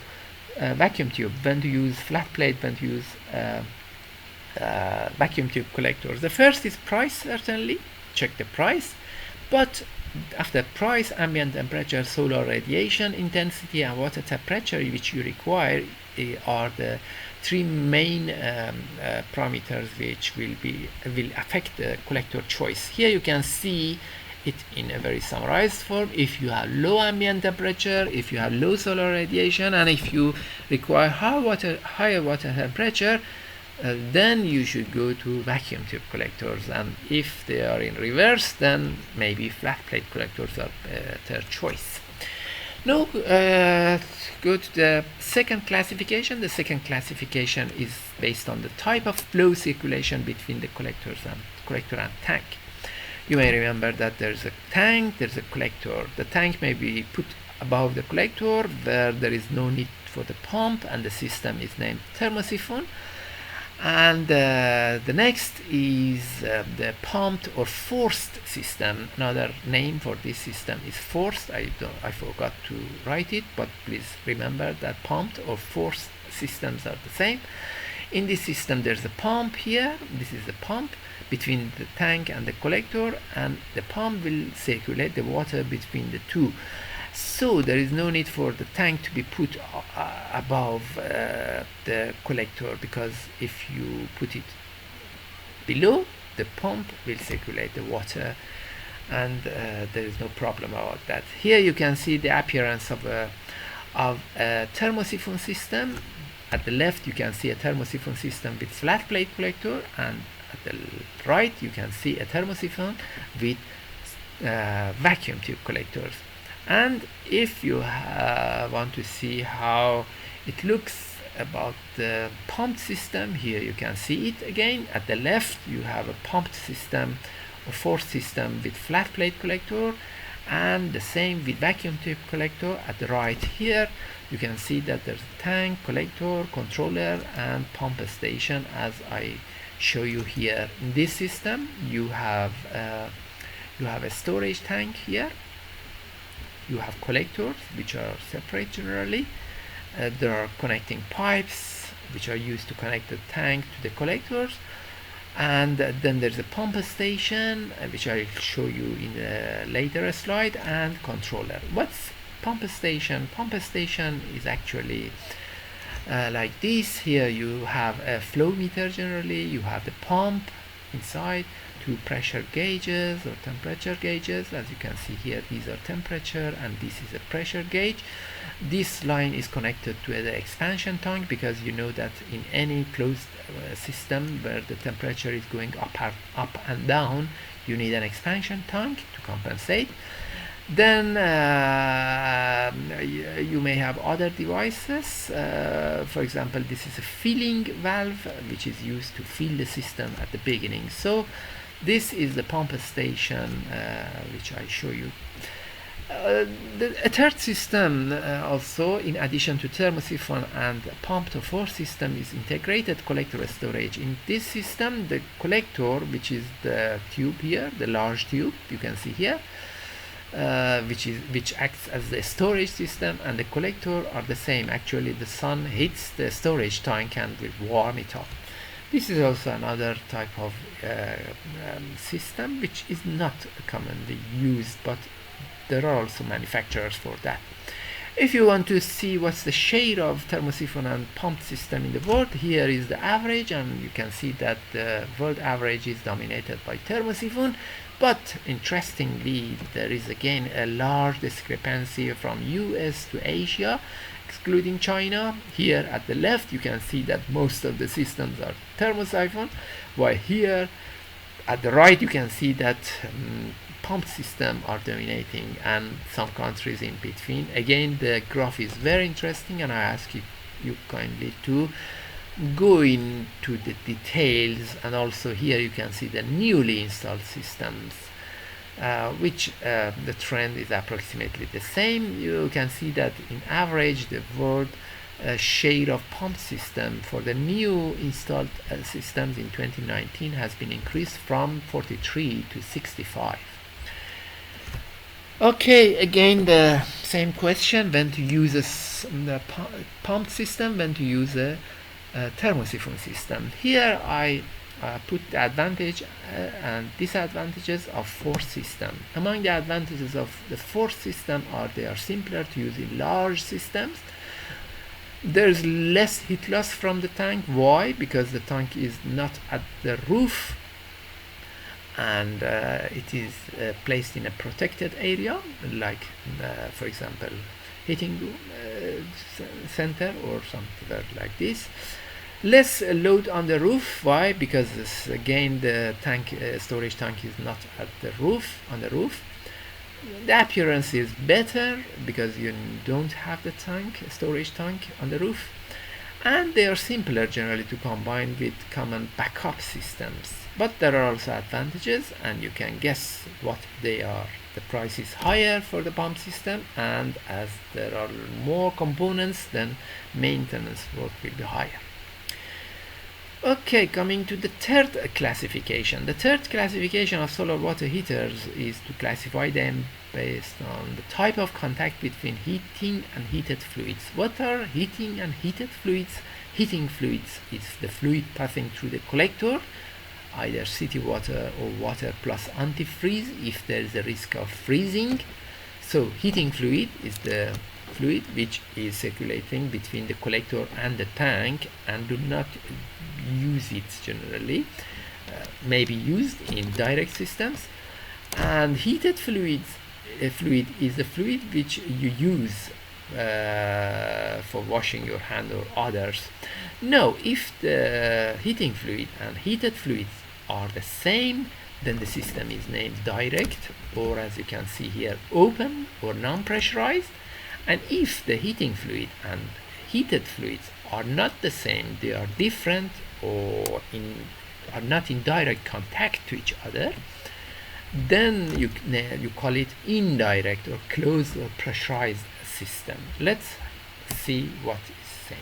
vacuum tube, when to use flat plate, when to use vacuum tube collectors. The first is price, certainly. Check the price. But after price, ambient temperature, solar radiation intensity, and water temperature which you require are the three main parameters which will affect the collector choice. Here you can see it in a very summarized form. If you have low ambient temperature, if you have low solar radiation, and if you require higher water temperature, then you should go to vacuum tube collectors, and if they are in reverse, then maybe flat plate collectors are their choice. Now go to the second classification. The second classification is based on the type of flow circulation between the collector and tank. You may remember that there's a tank, there's a collector. The tank may be put above the collector where there is no need for the pump, and the system is named thermosiphon. And the next is the pumped or forced system. Another name for this system is forced. I forgot to write it, but please remember that pumped or forced systems are the same. In this system there's a pump here. This is the pump between the tank and the collector, and the pump will circulate the water between the two. So there is no need for the tank to be put above the collector, because if you put it below, the pump will circulate the water, and there is no problem about that. Here you can see the appearance of a thermosiphon system. At the left you can see a thermosiphon system with flat plate collector, and at the right you can see a thermosiphon with vacuum tube collectors. And if you want to see how it looks about the pumped system, here you can see it again. At the left you have a pumped system or forced system with flat plate collector, and the same with vacuum tube collector. At the right here you can see that there's a tank, collector, controller, and pump station, as I show you here. In this system you have a storage tank here. You have collectors which are separate generally. There are connecting pipes which are used to connect the tank to the collectors, and then there's a pump station which I'll show you in a later slide, and controller. What's pump station? Pump station is actually like this. Here you have a flow meter generally. You have the pump inside, two pressure gauges or temperature gauges. As you can see here, these are temperature and this is a pressure gauge. This line is connected to the expansion tank, because you know that in any closed system where the temperature is going up and down, you need an expansion tank to compensate. Then you may have other devices. For example, this is a filling valve which is used to fill the system at the beginning. So this is the pump station which I show you. A third system also, in addition to thermosiphon and pumped or forced system, is integrated collector storage. In this system, the collector, which is the tube here, the large tube you can see here, which acts as the storage system, and the collector are the same. Actually, the sun hits the storage tank and will warm it up. This is also another type of system which is not commonly used, but there are also manufacturers for that. If you want to see what's the share of thermosiphon and pumped system in the world, here is the average, and you can see that the world average is dominated by thermosiphon. But interestingly, there is again a large discrepancy from US to Asia, excluding China. Here at the left you can see that most of the systems are thermosiphon, while here at the right you can see that pump system are dominating, and some countries in between. Again, the graph is very interesting, and I ask you kindly to go into the details, and also here you can see the newly installed systems, which the trend is approximately the same. You can see that in average the world share of pump system for the new installed systems in 2019 has been increased from 43 to 65. Okay, again the same question: when to use the pump system, when to use a thermosiphon system. Here I put the advantage and disadvantages of force system. Among the advantages of the force system are they are simpler to use in large systems. There's less heat loss from the tank. Why? Because the tank is not at the roof, and it is placed in a protected area, like for example heating center or something like this. Less load on the roof. Why? Because this, again the tank storage tank is not at the roof, on the roof. The appearance is better because you don't have the storage tank on the roof, and they are simpler generally to combine with common backup systems. But there are also advantages, and you can guess what they are. The price is higher for the pump system, and as there are more components, then maintenance work will be higher. Okay, coming to the third classification. The third classification of solar water heaters is to classify them based on the type of contact between heating and heated fluids. What are heating and heated fluids? Heating fluids is the fluid passing through the collector, either city water or water plus antifreeze if there is a risk of freezing. So heating fluid is the fluid which is circulating between the collector and the tank and do not use it generally, may be used in direct systems. And heated fluid is the fluid which you use for washing your hand or others. Now, if the heating fluid and heated fluids are the same, then the system is named direct, or as you can see here, open or non-pressurized. And if the heating fluid and heated fluids are not the same, they are different or are not in direct contact to each other, then you call it indirect or closed or pressurized system. Let's see what is saying.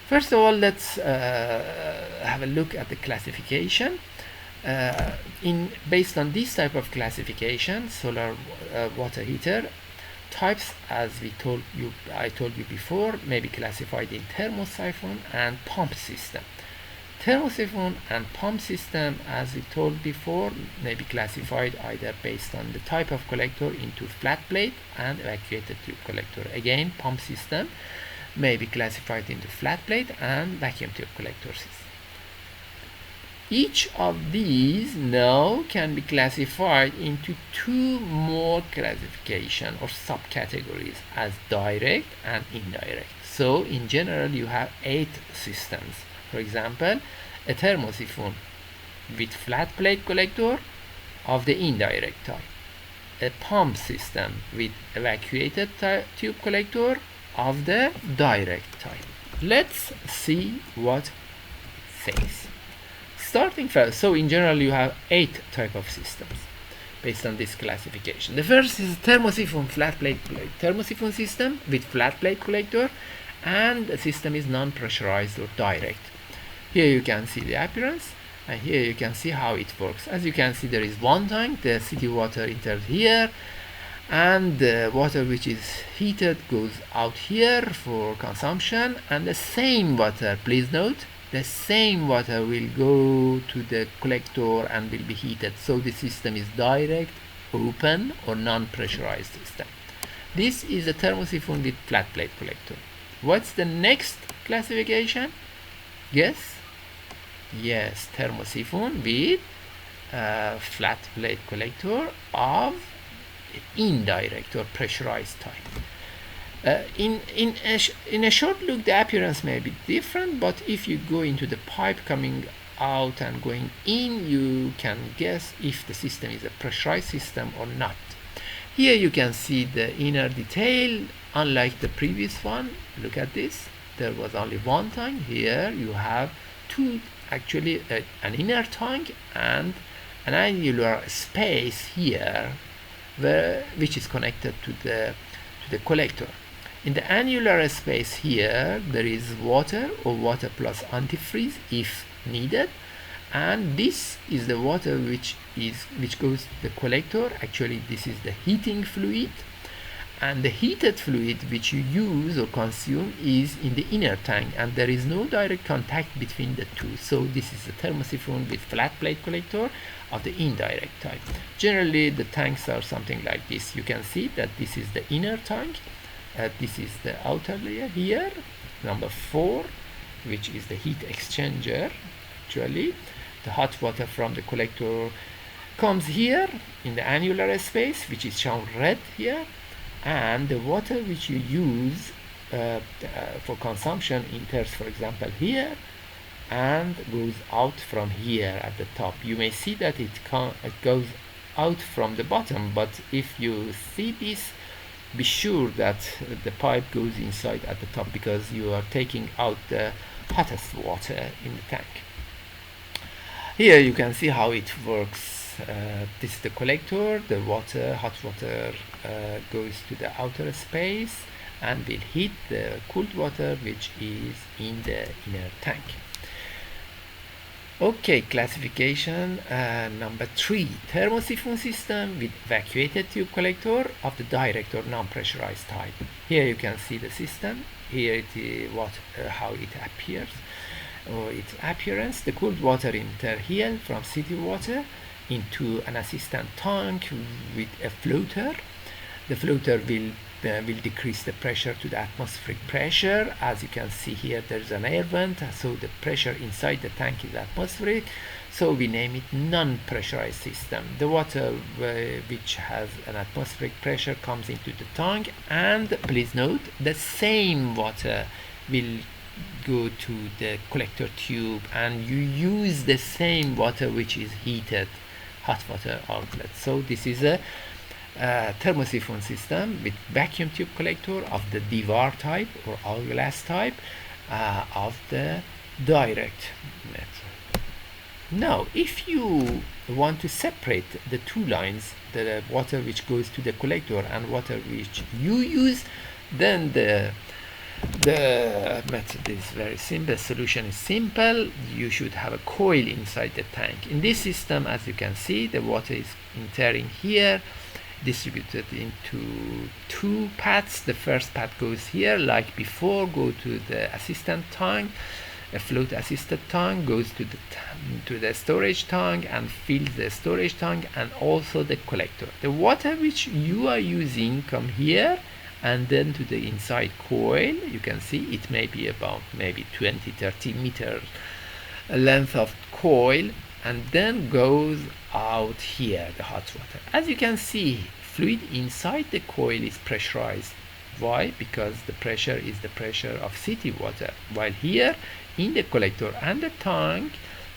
First of all, let's have a look at the classification. Based on this type of classification, solar water heater types, as I told you before, may be classified in thermosiphon and pump system. Thermosiphon and pump system, as we told before, may be classified either based on the type of collector into flat plate and evacuated tube collector. Again, pump system may be classified into flat plate and vacuum tube collectors. Each of these now can be classified into two more classification or subcategories as direct and indirect. So in general you have 8 systems. For example, a thermosiphon with flat plate collector of the indirect type, a pump system with evacuated tube collector of the direct type. Let's see what it says. Starting first, so in general you have 8 type of systems based on this classification. The first is thermosiphon flat plate thermosiphon system with flat plate collector, and the system is non-pressurized or direct. Here you can see the appearance, and here you can see how it works. As you can see, there is one tank, the city water enters here, and the water which is heated goes out here for consumption, and the same water, please note, the same water will go to the collector and will be heated. So the system is direct, open or non-pressurized system. This is a thermosiphon with flat plate collector. What's the next classification? Guess? Yes, thermosiphon with flat plate collector of indirect or pressurized type. In a short look, the appearance may be different, but if you go into the pipe coming out and going in, you can guess if the system is a pressurized system or not. Here you can see the inner detail, unlike the previous one. Look at this. there was only one tank. Here you have two, actually an inner tank and an annular space here which is connected to the collector. In the annular space here there is water or water plus antifreeze if needed, and this is the water which goes to the collector. Actually this is the heating fluid, and the heated fluid which you use or consume is in the inner tank, and there is no direct contact between the two. So this is a thermosiphon with flat plate collector of the indirect type. Generally the tanks are something like this. You can see that this is the inner tank, this is the outer layer here, number 4, which is the heat exchanger. Actually the hot water from the collector comes here in the annular space, which is shown red here, and the water which you use for consumption enters, for example, here and goes out from here at the top. You may see that it goes out from the bottom, but if you see this, be sure that the pipe goes inside at the top, because you are taking out the hottest water in the tank. Here you can see how it works. This is the collector. The water, hot water, goes to the outer space and will heat the cooled water which is in the inner tank. Okay, classification number 3, thermosiphon system with evacuated tube collector of the direct or non-pressurized type. Here you can see the system. Here it is how it appears, or its appearance. The cooled water enter here from city water into an assistant tank with a floater. The floater will decrease the pressure to the atmospheric pressure. As you can see here, there's an air vent, so the pressure inside the tank is atmospheric, so we name it non-pressurized system. The water which has an atmospheric pressure comes into the tank, and please note the same water will go to the collector tube, and you use the same water which is heated hot water outlet. So this is a thermosiphon system with vacuum tube collector of the DVAR type or hourglass type of the direct method. Now if you want to separate the two lines, the water which goes to the collector and water which you use, then the method is very simple. The solution is simple. You should have a coil inside the tank. In this system, as you can see, the water is entering here, distributed into 2 paths. The first path goes here like before, go to the assistant tank. A float assisted tank goes to the storage tank and fills the storage tank and also the collector. The water which you are using come here and then to the inside coil. You can see it may be about maybe 20-30 meters length of coil, and then goes out here the hot water. As you can see, fluid inside the coil is pressurized. Why? Because the pressure is the pressure of city water, while here in the collector and the tank,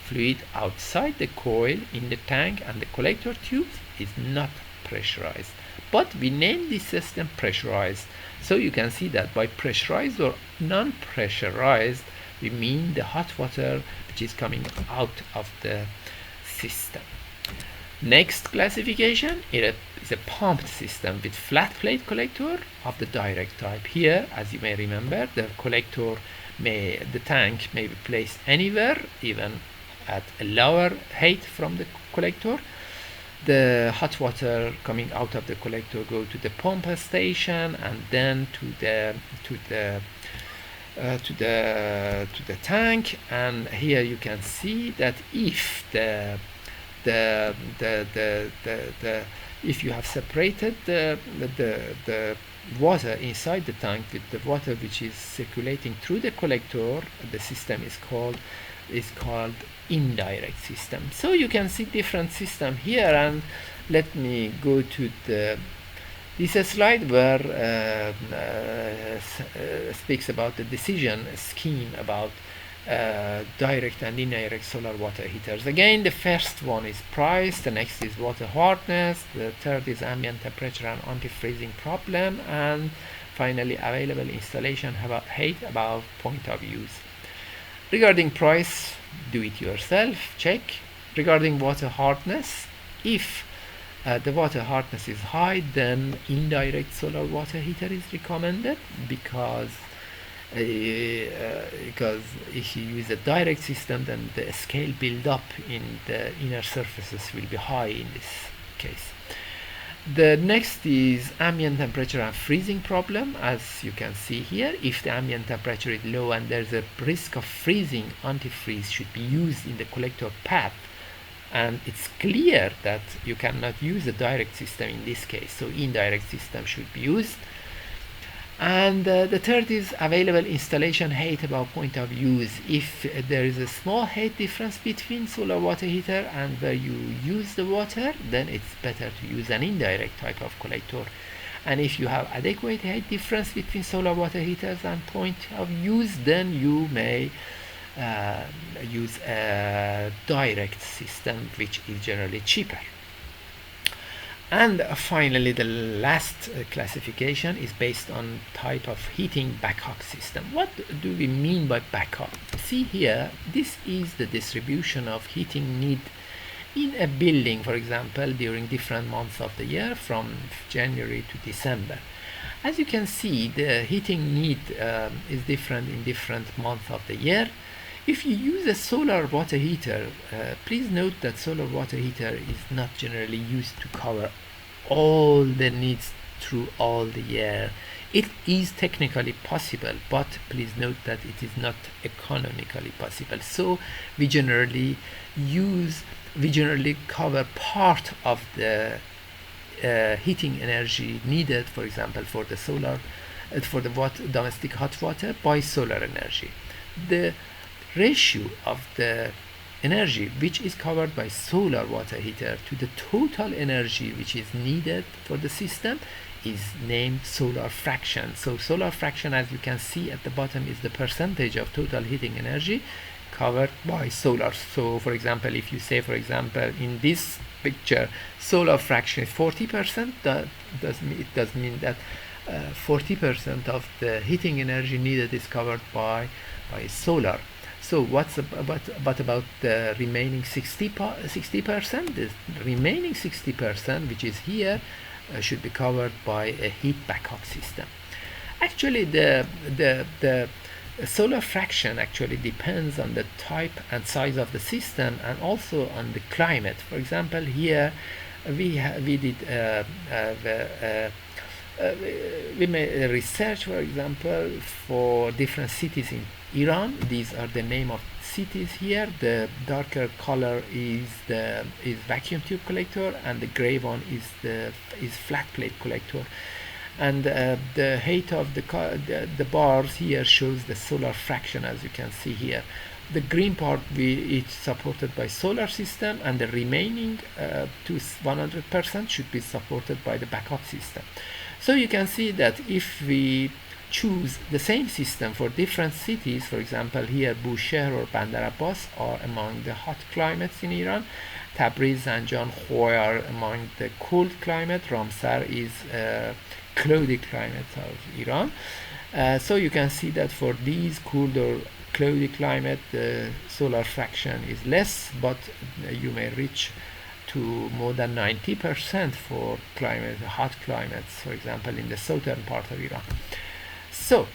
fluid outside the coil in the tank and the collector tubes is not pressurized. But we name this system pressurized, so you can see that by pressurized or non-pressurized we mean the hot water which is coming out of the system. Next classification is a pumped system with flat plate collector of the direct type. Here, as you may remember, the tank may be placed anywhere, even at a lower height from the collector. The hot water coming out of the collector go to the pump station and then to the tank. And here you can see that if if you have separated the water inside the tank with the water which is circulating through the collector, the system is called indirect system. So you can see different system here, and let me go to this slide where speaks about the decision scheme about direct and indirect solar water heaters. Again, the first one is price, the next is water hardness, the third is ambient temperature and anti-freezing problem, and finally available installation height above point of use. Regarding price, do it yourself, check. Regarding water hardness, if the water hardness is high, then indirect solar water heater is recommended, because if you use a direct system, then the scale build up in the inner surfaces will be high in this case. The next is ambient temperature and freezing problem. As you can see here, if the ambient temperature is low and there's a risk of freezing, antifreeze should be used in the collector path, and it's clear that you cannot use a direct system in this case, so indirect system should be used. And the third is available installation height above point of use. If there is a small height difference between solar water heater and where you use the water, then it's better to use an indirect type of collector. And if you have adequate height difference between solar water heaters and point of use, then you may use a direct system, which is generally cheaper. And finally, the last classification is based on type of heating backup system. What do we mean by backup? See here, this is the distribution of heating need in a building, for example, during different months of the year from January to December. As you can see, the heating need is different in different months of the year. If you use a solar water heater, please note that solar water heater is not generally used to cover all the needs through all the year. It is technically possible, but please note that it is not economically possible. So we generally cover part of the heating energy needed, for example, for the solar, for the domestic hot water by solar energy. The ratio of the energy which is covered by solar water heater to the total energy which is needed for the system is named solar fraction. So solar fraction, as you can see at the bottom, is the percentage of total heating energy covered by solar. So for example, if you say, for example, in this picture solar fraction is 40%, that does mean that 40% of the heating energy needed is covered by solar. So what's about the remaining 60%? The remaining 60%, which is here, should be covered by a heat backup system. Actually, the solar fraction actually depends on the type and size of the system, and also on the climate. For example, here we made a research, for example, for different cities in Iran. These are the name of cities here. The darker color is vacuum tube collector, and the gray one is flat plate collector. And the height of the bars here shows the solar fraction, as you can see here. The green part it's supported by solar system, and the remaining to 100% should be supported by the backup system. So you can see that if we choose the same system for different cities, for example, here Bushehr or Bandar Abbas are among the hot climates in Iran, Tabriz and Janghoi are among the cold climate, Ramsar is cloudy climate of Iran. So you can see that for these cold or cloudy climate, the solar fraction is less, but you may reach to more than 90% for hot climates, for example, in the southern part of Iran. So,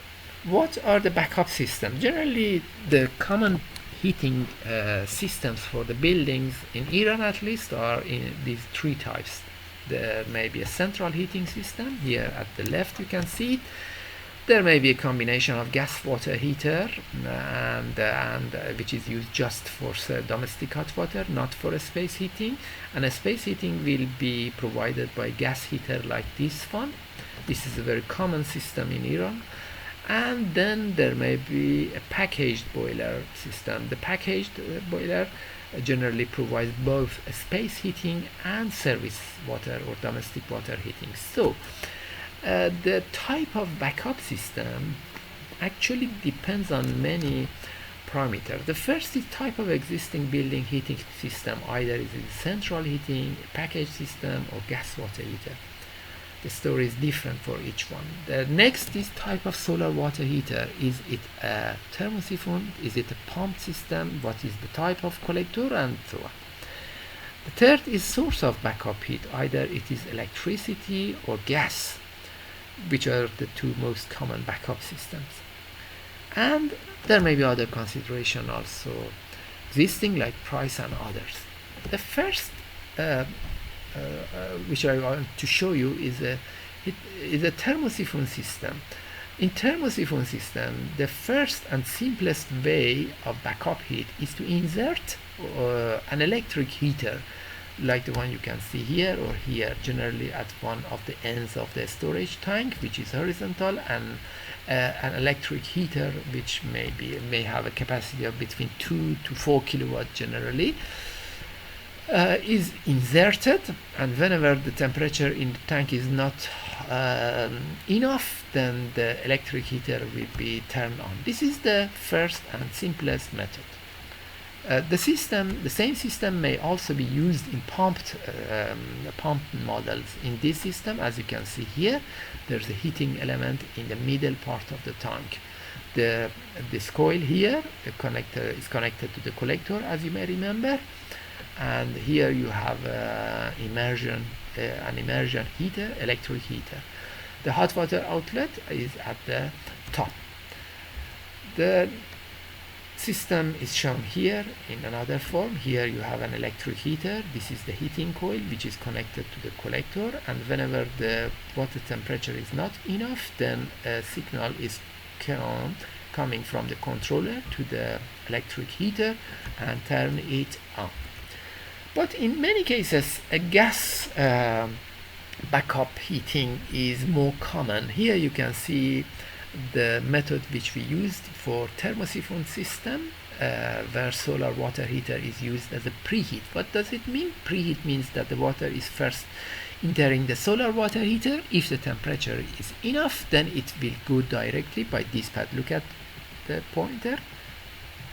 what are the backup systems? Generally, the common heating systems for the buildings in Iran, at least, are in these three types. There may be a central heating system. Here at the left you can see it. There may be a combination of gas water heater and which is used just for domestic hot water, not for space heating. And a space heating will be provided by gas heater like this one. This is a very common system in Iran. And then there may be a packaged boiler system. The packaged boiler generally provides both space heating and service water or domestic water heating. So the type of backup system actually depends on many parameter. The first is type of existing building heating system, either is it central heating, package system, or gas water heater. The story is different for each one. The next is type of solar water heater. Is it a thermosiphon? Is it a pump system? What is the type of collector, and so on. The third is source of backup heat. Either it is electricity or gas, which are the two most common backup systems. And there may be other consideration also existing, like price and others. The first which I want to show you is a thermosiphon system. In thermosiphon system, the first and simplest way of backup heat is to insert an electric heater, like the one you can see here or here, generally at one of the ends of the storage tank, which is horizontal, and an electric heater which may have a capacity of between 2 to 4 kilowatt generally. Is inserted, and whenever the temperature in the tank is not enough, then the electric heater will be turned on. This is the first and simplest method. The same system may also be used in pump models. In this system, as you can see here, there's a heating element in the middle part of the tank. This coil here is connected to the collector, as you may remember. And here you have an immersion heater, electric heater. The hot water outlet is at the top. The system is shown here in another form. Here you have an electric heater. This is the heating coil, which is connected to the collector, and whenever the water temperature is not enough, then a signal is coming from the controller to the electric heater and turn it on. But in many cases, a gas backup heating is more common. Here you can see the method which we used for thermosiphon system, where solar water heater is used as a preheat. What does it mean? Preheat means that the water is first entering the solar water heater. If the temperature is enough, then it will go directly by this pad. Look at the pointer,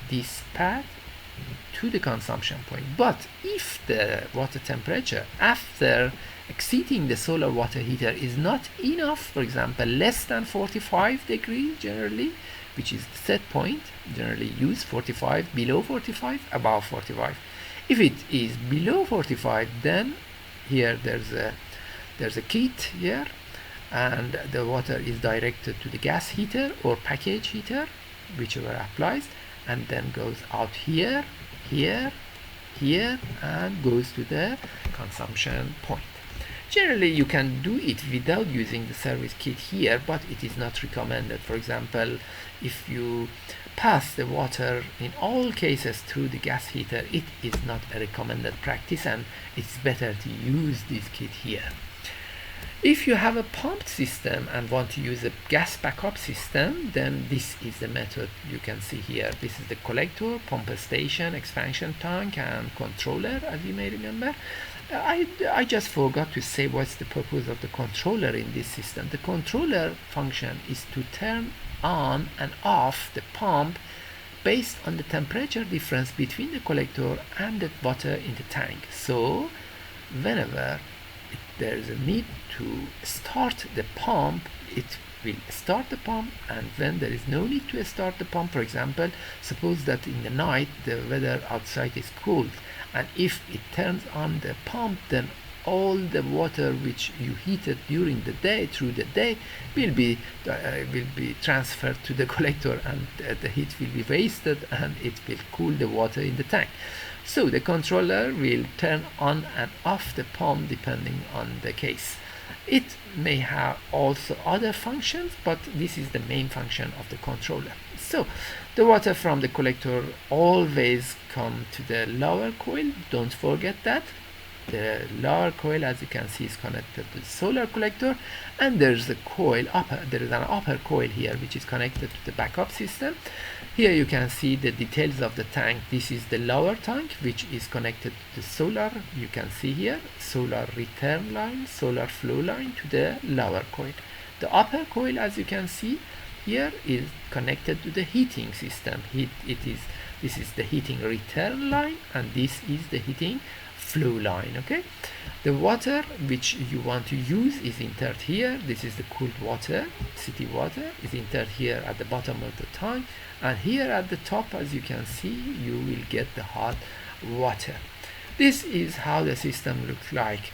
this pad, to the consumption point. But if the water temperature after exceeding the solar water heater is not enough, for example less than 45 degrees generally, which is the set point, generally use 45, below 45, above 45. If it is below 45, then here there's a kit here, and the water is directed to the gas heater or package heater, whichever applies, and then goes out here, and goes to the consumption point. Generally you can do it without using the service kit here, but it is not recommended. For example, if you pass the water in all cases through the gas heater, it is not a recommended practice, and it's better to use this kit here. If you have a pumped system and want to use a gas backup system, then this is the method you can see here. This is the collector, pump station, expansion tank, and controller, as you may remember. I just forgot to say what's the purpose of the controller in this system. The controller function is to turn on and off the pump based on the temperature difference between the collector and the water in the tank. So whenever there is a need to start the pump, it will start the pump, and when there is no need to start the pump, for example, suppose that in the night the weather outside is cold, and if it turns on the pump, then all the water which you heated during the day, through the day, will be transferred to the collector, and the heat will be wasted, and it will cool the water in the tank. So the controller will turn on and off the pump depending on the case. It may have also other functions, but this is the main function of the controller. So the water from the collector always come to the lower coil. Don't forget that. The lower coil, as you can see, is connected to the solar collector, and there's a coil there is an upper coil here which is connected to the backup system. Here you can see the details of the tank. This is the lower tank which is connected to the solar. You can see here solar return line, solar flow line to the lower coil. The upper coil, as you can see, here is connected to the heating system. This is the heating return line, and this is the heating flow line. Okay, the water which you want to use is entered here. This is the cooled water, city water, is entered here at the bottom of the tank, and here at the top, as you can see, you will get the hot water. This is how the system looks like.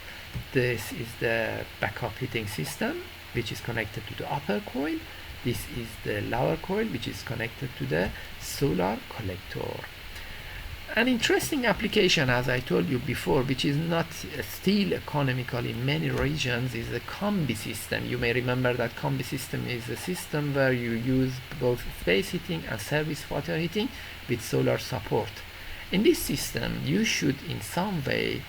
This is the backup heating system, which is connected to the upper coil. This is the lower coil, which is connected to the solar collector. An interesting application, as I told you before, which is not still economical in many regions, is the combi system. You may remember that combi system is a system where you use both space heating and service water heating with solar support. In this system, you should in some way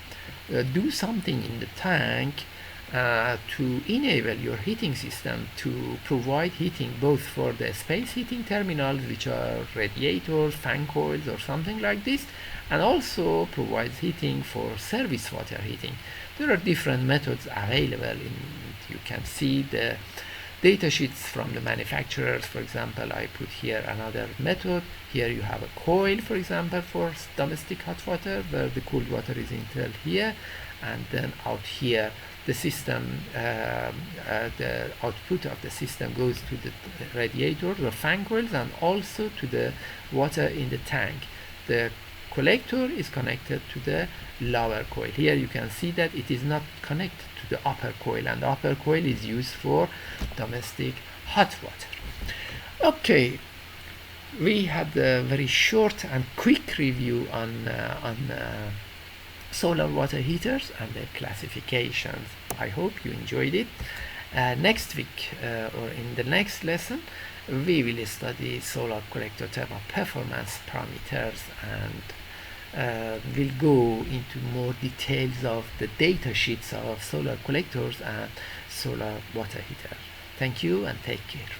do something in the tank to enable your heating system to provide heating both for the space heating terminals, which are radiators, fan coils, or something like this, and also provides heating for service water heating. There are different methods available. You can see the data sheets from the manufacturers. For example, I put here another method. Here you have a coil, for example, for domestic hot water, where the cooled water is installed here, and then out here the system, the output of the system goes to the radiator, the fan coils, and also to the water in the tank. The collector is connected to the lower coil. Here you can see that it is not connected to the upper coil, and the upper coil is used for domestic hot water. Okay, we had a very short and quick review on solar water heaters and their classifications. I hope you enjoyed it. Next week or in the next lesson, we will study solar collector thermal performance parameters, and we'll go into more details of the data sheets of solar collectors and solar water heaters. Thank you and take care.